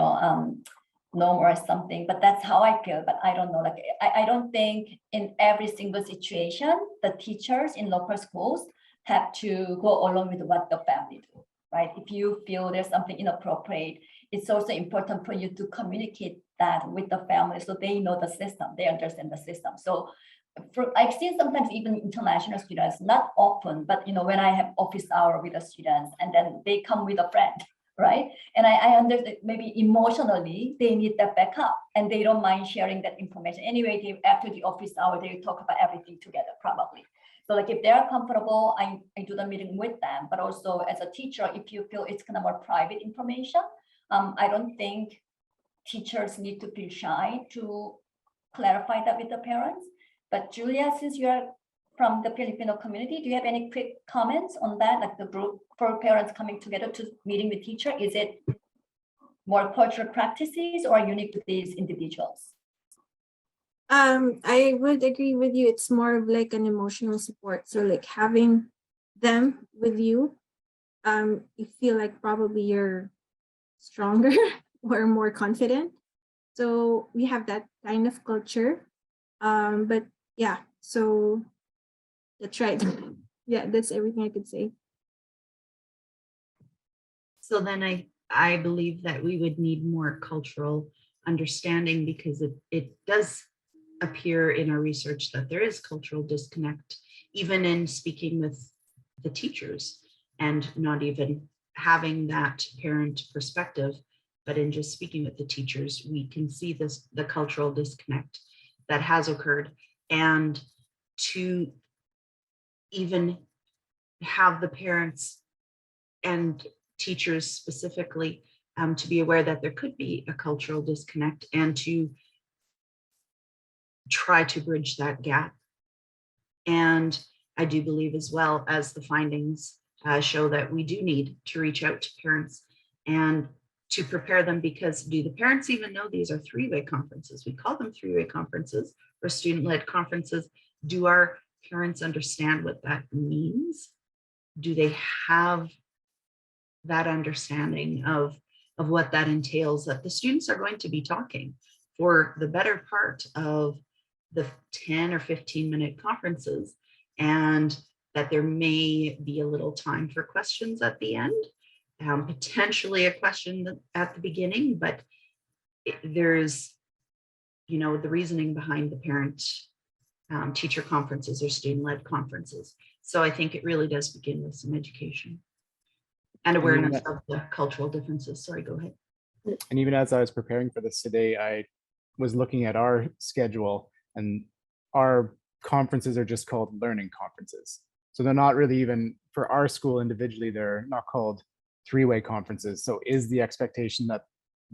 norm or something. But that's how I feel. But I don't know, like I don't think in every single situation the teachers in local schools have to go along with what the family do, right? If you feel there's something inappropriate, it's also important for you to communicate that with the family so they know the system, they understand the system. So I've seen sometimes even international students, not often, but when I have office hour with the students and then they come with a friend, right? And I understand maybe emotionally they need that backup and they don't mind sharing that information. Anyway, after the office hour, they talk about everything together probably. So like if they're comfortable, I do the meeting with them, but also as a teacher, if you feel it's kind of more private information, I don't think teachers need to feel shy to clarify that with the parents. But Julia, since you're from the Filipino community, do you have any quick comments on that? Like the group for parents coming together to meeting with teacher, is it more cultural practices or unique to these individuals? I would agree with you. It's more of like an emotional support. So like having them with you, you feel like probably you're stronger or more confident. So we have that kind of culture. But yeah, so that's right. Yeah, that's everything I could say. So then I believe that we would need more cultural understanding, because it does appear in our research that there is cultural disconnect, even in speaking with the teachers and not even having that parent perspective, but in just speaking with the teachers, we can see the cultural disconnect that has occurred. And to even have the parents and teachers specifically to be aware that there could be a cultural disconnect and to try to bridge that gap. And I do believe, as well as the findings show, that we do need to reach out to parents and to prepare them, because do the parents even know these are three-way conferences? We call them three-way conferences or student-led conferences. Do our parents understand what that means? Do they have that understanding of what that entails, that the students are going to be talking for the better part of the 10 or 15-minute conferences, and that there may be a little time for questions at the end, potentially a question at the beginning, but there's, you know, the reasoning behind the parent teacher conferences or student-led conferences. So I think it really does begin with some education and awareness of the cultural differences. Sorry, go ahead. And even as I was preparing for this today, I was looking at our schedule, and our conferences are just called learning conferences. So they're not really, even for our school individually, they're not called three-way conferences. So is the expectation that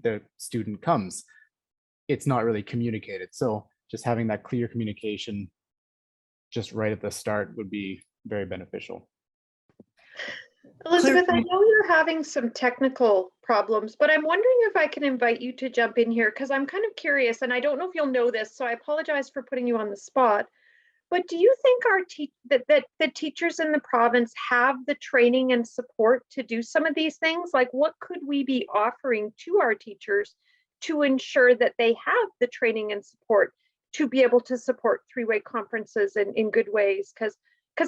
the student comes? It's not really communicated. So just having that clear communication just right at the start would be very beneficial. Elizabeth, I know you're having some technical problems, but I'm wondering if I can invite you to jump in here, because I'm kind of curious, and I don't know if you'll know this, so I apologize for putting you on the spot. But do you think that the teachers in the province have the training and support to do some of these things? Like, what could we be offering to our teachers to ensure that they have the training and support to be able to support three-way conferences in good ways? Because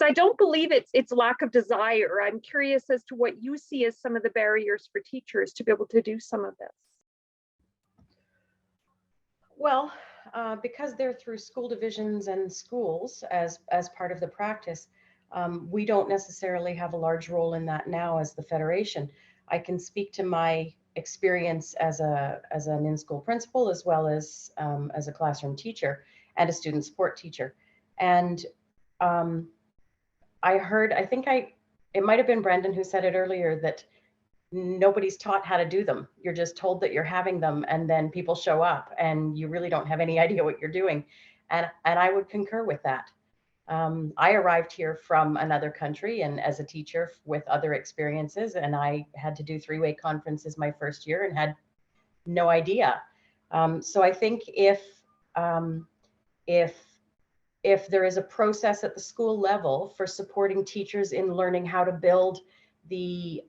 I don't believe it's lack of desire. I'm curious as to what you see as some of the barriers for teachers to be able to do some of this. Well, because they're through school divisions and schools as part of the practice, we don't necessarily have a large role in that now as the Federation. I can speak to my experience as an in-school principal, as well as a classroom teacher and a student support teacher. And it might have been Brenden who said it earlier, that nobody's taught how to do them. You're just told that you're having them, and then people show up and you really don't have any idea what you're doing. And I would concur with that. I arrived here from another country and as a teacher with other experiences, and I had to do three-way conferences my first year and had no idea. So I think if there is a process at the school level for supporting teachers in learning how to build the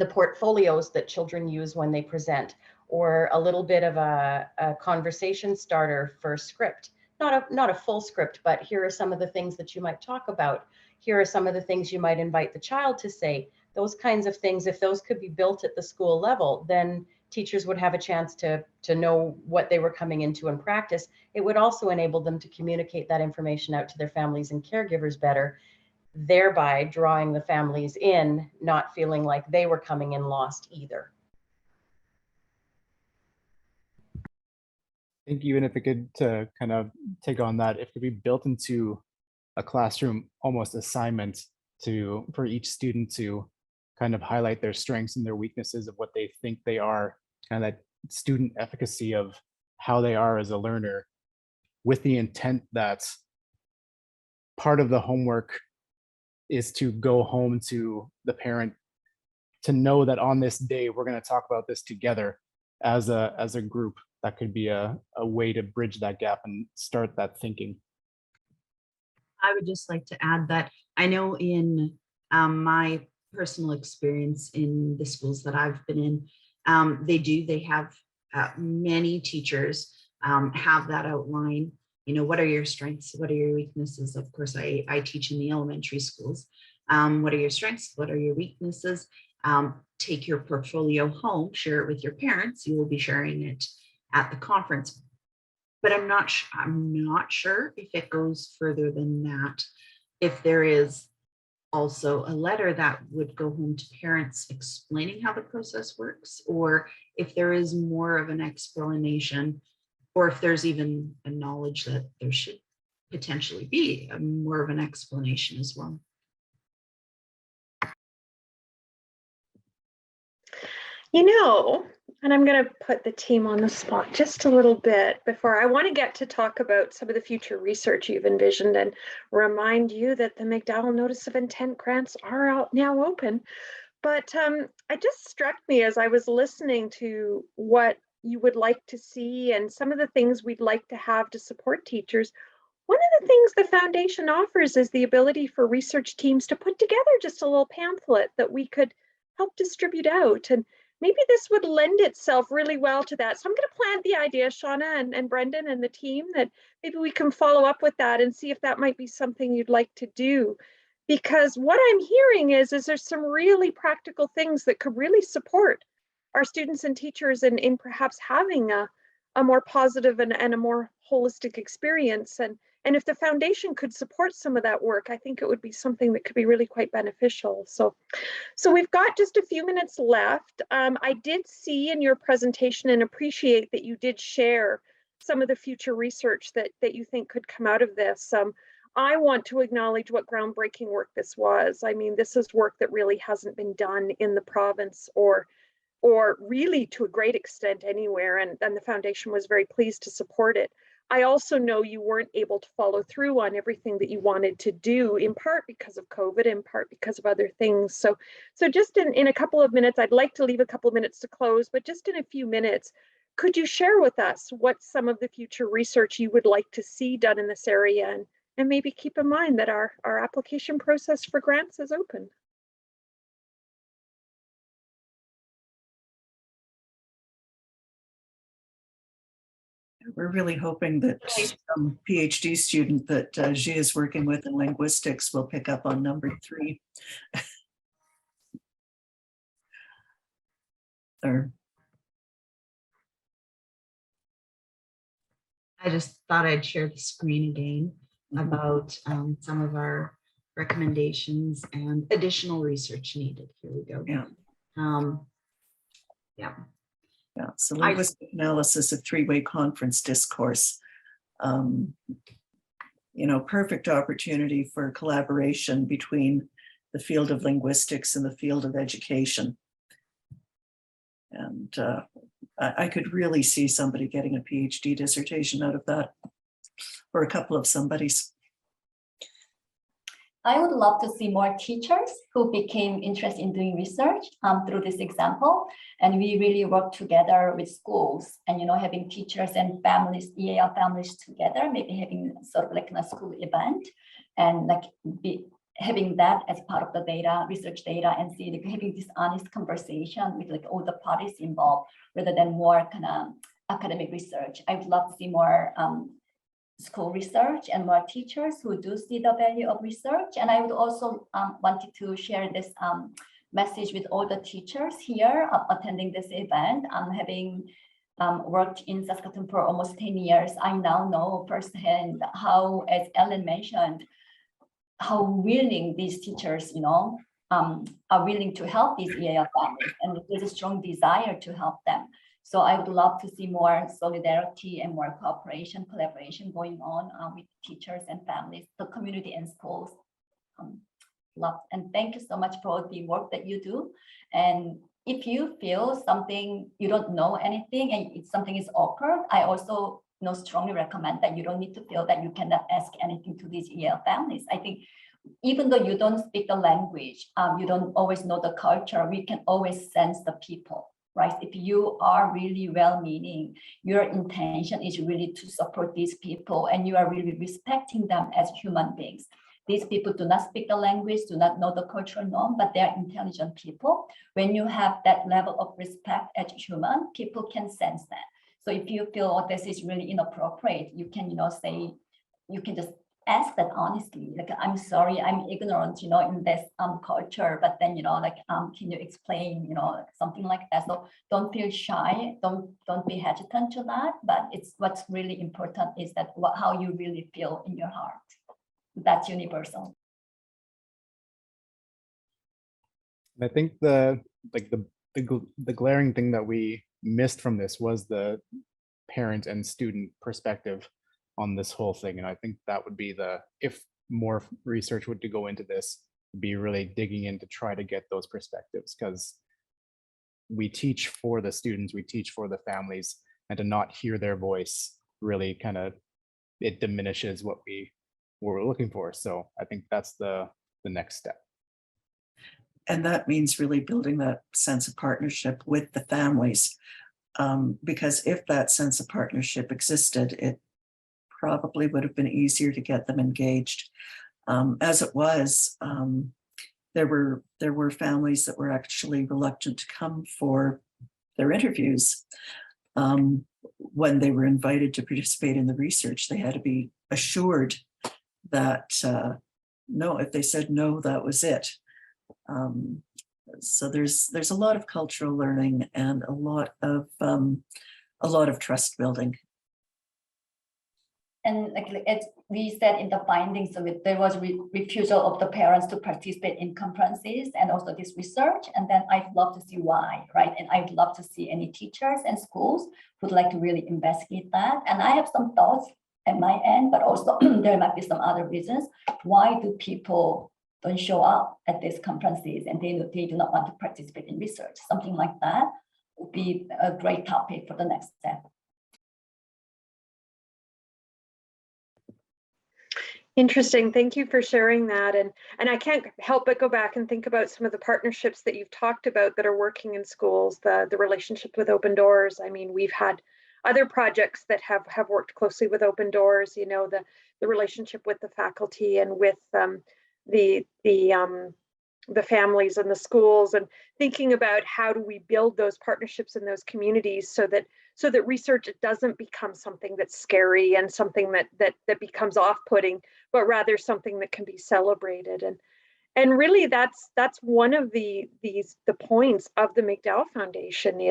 portfolios that children use when they present, or a little bit of a conversation starter for script, not a full script, but here are some of the things that you might talk about. Here are some of the things you might invite the child to say. Those kinds of things, if those could be built at the school level, then teachers would have a chance to know what they were coming into in practice. It would also enable them to communicate that information out to their families and caregivers better, thereby drawing the families in, not feeling like they were coming in lost either. I think even if it could, to kind of take on that, if it could be built into a classroom almost assignment for each student to kind of highlight their strengths and their weaknesses of what they think they are, kind of that student efficacy of how they are as a learner, with the intent that part of the homework is to go home to the parent to know that on this day we're going to talk about this together as a group. That could be a way to bridge that gap and start that thinking. I would just like to add that I know in my personal experience in the schools that I've been in, they have many teachers have that outline. You know, what are your strengths? What are your weaknesses? Of course, I teach in the elementary schools. What are your strengths? What are your weaknesses? Take your portfolio home, share it with your parents. You will be sharing it at the conference. But I'm not sure if it goes further than that. If there is also a letter that would go home to parents explaining how the process works, or if there is more of an explanation, or if there's even a knowledge that there should potentially be more of an explanation as well. You know, and I'm going to put the team on the spot just a little bit before I want to get to talk about some of the future research you've envisioned and remind you that the McDowell Notice of Intent grants are out now open. But it just struck me as I was listening to what you would like to see and some of the things we'd like to have to support teachers. One of the things the foundation offers is the ability for research teams to put together just a little pamphlet that we could help distribute out. And maybe this would lend itself really well to that. So I'm going to plant the idea, Shawna and Brenden and the team, that maybe we can follow up with that and see if that might be something you'd like to do. Because what I'm hearing is there's some really practical things that could really support our students and teachers in perhaps having a more positive and a more holistic experience. And if the foundation could support some of that work, I think it would be something that could be really quite beneficial. So we've got just a few minutes left. I did see in your presentation and appreciate that you did share some of the future research that you think could come out of this. I want to acknowledge what groundbreaking work this was. I mean, this is work that really hasn't been done in the province or really to a great extent anywhere, and the foundation was very pleased to support it. I also know you weren't able to follow through on everything that you wanted to do, in part because of COVID, in part because of other things. So just in a couple of minutes, I'd like to leave a couple of minutes to close, but just in a few minutes, could you share with us what some of the future research you would like to see done in this area, and maybe keep in mind that our application process for grants is open. We're really hoping that some PhD student that Zhi is working with in linguistics will pick up on number 3. Or I just thought I'd share the screen again about some of our recommendations and additional research needed. Here we go. Yeah. Yeah. Yeah, so linguistic analysis of three-way conference discourse. You know, perfect opportunity for collaboration between the field of linguistics and the field of education. And I could really see somebody getting a PhD dissertation out of that, or a couple of somebody's. I would love to see more teachers who became interested in doing research through this example. And we really work together with schools and, you know, having teachers and families, EAL families together, maybe having sort of like a school event and like having that as part of the data, research data, and see like having this honest conversation with like all the parties involved rather than more kind of academic research. I would love to see more school research and more teachers who do see the value of research. And I would also wanted to share this message with all the teachers here attending this event. Having worked in Saskatoon for almost 10 years, I now know firsthand how, as Ellen mentioned, how willing these teachers, you know, are willing to help these EAL families, and there's a strong desire to help them. So I would love to see more solidarity and more cooperation, collaboration going on with teachers and families, the community and schools. And thank you so much for the work that you do. And if you feel something, you don't know anything and if something is awkward, I also strongly recommend that you don't need to feel that you cannot ask anything to these EAL families. I think even though you don't speak the language, you don't always know the culture, we can always sense the people. Right? If you are really well-meaning, your intention is really to support these people and you are really respecting them as human beings. These people do not speak the language, do not know the cultural norm, but they are intelligent people. When you have that level of respect as human, people can sense that. So if you feel this is really inappropriate, you can, say, you can just ask that honestly, like, I'm sorry, I'm ignorant, in this culture, but then, can you explain, something like that? So don't feel shy, don't be hesitant to that, but it's what's really important is that how you really feel in your heart. That's universal. I think the glaring thing that we missed from this was the parent and student perspective on this whole thing. And I think that would be if more research would to go into this, be really digging in to try to get those perspectives, because we teach for the students, we teach for the families, and to not hear their voice really kind of, it diminishes what we're looking for. So I think that's the next step. And that means really building that sense of partnership with the families. Because if that sense of partnership existed, it probably would have been easier to get them engaged. As it was, there were families that were actually reluctant to come for their interviews. When they were invited to participate in the research, they had to be assured that no, if they said no, that was it. So there's a lot of cultural learning and a lot of trust building. And like as we said in the findings of it, there was refusal of the parents to participate in conferences and also this research. And then I'd love to see why, right? And I'd love to see any teachers and schools who'd like to really investigate that. And I have some thoughts at my end, but also there might be some other reasons. Why do people don't show up at these conferences and they do not want to participate in research? Something like that would be a great topic for the next step. Interesting. Thank you for sharing that. And I can't help but go back and think about some of the partnerships that you've talked about that are working in schools, the relationship with Open Doors. I mean, we've had other projects that have worked closely with Open Doors, you know, the relationship with the faculty and with the families and the schools, and thinking about how do we build those partnerships in those communities so that research doesn't become something that's scary and something that becomes off-putting, but rather something that can be celebrated. And really that's one of the points of the McDowell Foundation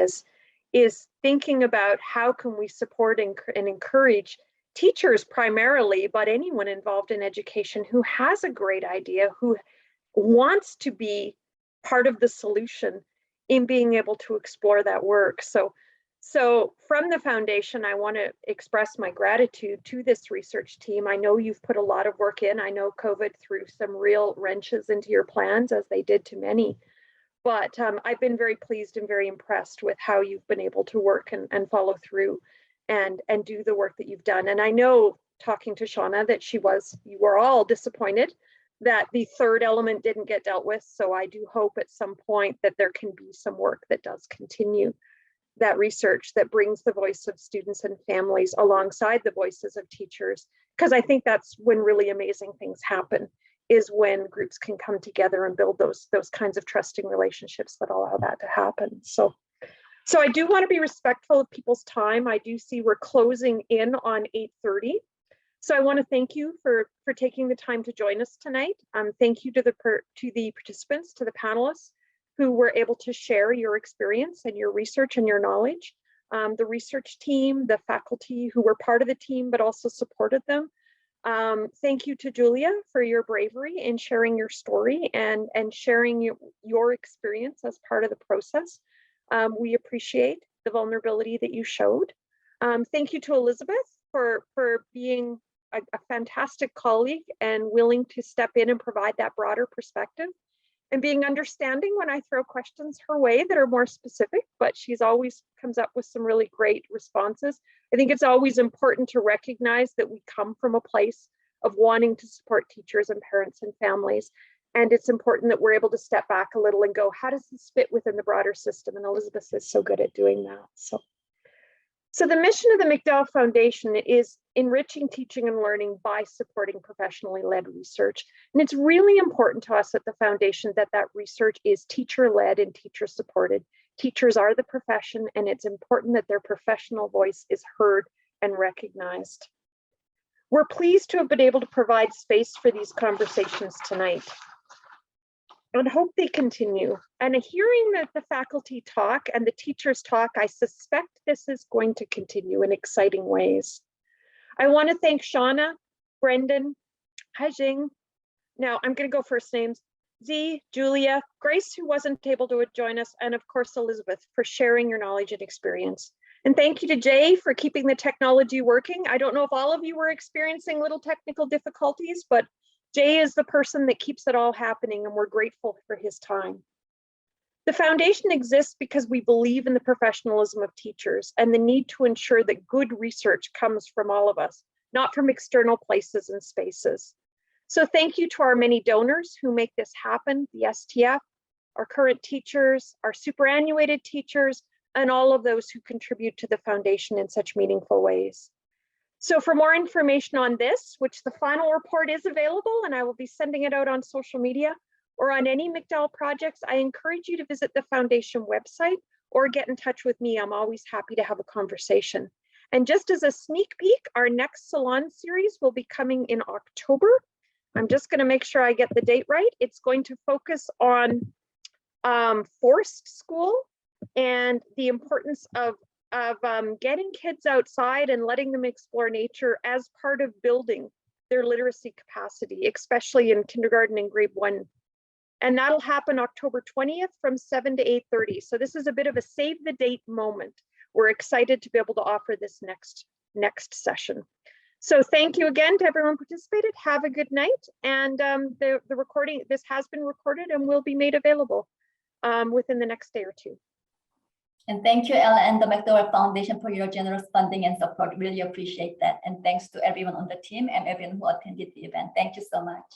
is thinking about how can we support and encourage teachers primarily, but anyone involved in education who has a great idea, who wants to be part of the solution in being able to explore that work. So from the foundation, I want to express my gratitude to this research team. I know you've put a lot of work in. I know COVID threw some real wrenches into your plans, as they did to many. But I've been very pleased and very impressed with how you've been able to work and follow through and do the work that you've done. And I know, talking to Shawna, that you were all disappointed that the third element didn't get dealt with. So I do hope at some point that there can be some work that does continue that research that brings the voice of students and families alongside the voices of teachers, because I think that's when really amazing things happen, is when groups can come together and build those kinds of trusting relationships that allow that to happen. So I do want to be respectful of people's time. I do see we're closing in on 8:30. So I want to thank you for taking the time to join us tonight. Thank you to the participants, to the panelists who were able to share your experience and your research and your knowledge. The research team, the faculty who were part of the team but also supported them. Thank you to Julia for your bravery in sharing your story and sharing your experience as part of the process. We appreciate the vulnerability that you showed. Thank you to Elizabeth for being a fantastic colleague and willing to step in and provide that broader perspective, and being understanding when I throw questions her way that are more specific, but she's always comes up with some really great responses. I think it's always important to recognize that we come from a place of wanting to support teachers and parents and families. And it's important that we're able to step back a little and go, how does this fit within the broader system? And Elizabeth is so good at doing that. So the mission of the McDowell Foundation is enriching teaching and learning by supporting professionally led research. And it's really important to us at the foundation that research is teacher-led and teacher-supported. Teachers are the profession, and it's important that their professional voice is heard and recognized. We're pleased to have been able to provide space for these conversations tonight, and hope they continue. And hearing that the faculty talk and the teachers talk, I suspect this is going to continue in exciting ways. I want to thank Shawna, Brenden, Hyunjung. Now I'm going to go first names. Zhi, Julia, Grace, who wasn't able to join us, and of course Elizabeth, for sharing your knowledge and experience. And thank you to Jay for keeping the technology working. I don't know if all of you were experiencing little technical difficulties, but Jay is the person that keeps it all happening, and we're grateful for his time. The foundation exists because we believe in the professionalism of teachers and the need to ensure that good research comes from all of us, not from external places and spaces. So thank you to our many donors who make this happen, the STF, our current teachers, our superannuated teachers, and all of those who contribute to the foundation in such meaningful ways. So for more information on this, which the final report is available, and I will be sending it out on social media, or on any McDowell projects, I encourage you to visit the foundation website or get in touch with me. I'm always happy to have a conversation. And just as a sneak peek, our next Salon Series will be coming in October. I'm just going to make sure I get the date right. It's going to focus on forced school and the importance of getting kids outside and letting them explore nature as part of building their literacy capacity, especially in kindergarten and grade 1. And that'll happen October 20th from 7 to 8:30. So this is a bit of a save the date moment. We're excited to be able to offer this next session. So thank you again to everyone who participated. Have a good night. And the recording, this has been recorded and will be made available within the next day or two. And thank you, Ella and the McDowell Foundation, for your generous funding and support. Really appreciate that. And thanks to everyone on the team and everyone who attended the event. Thank you so much.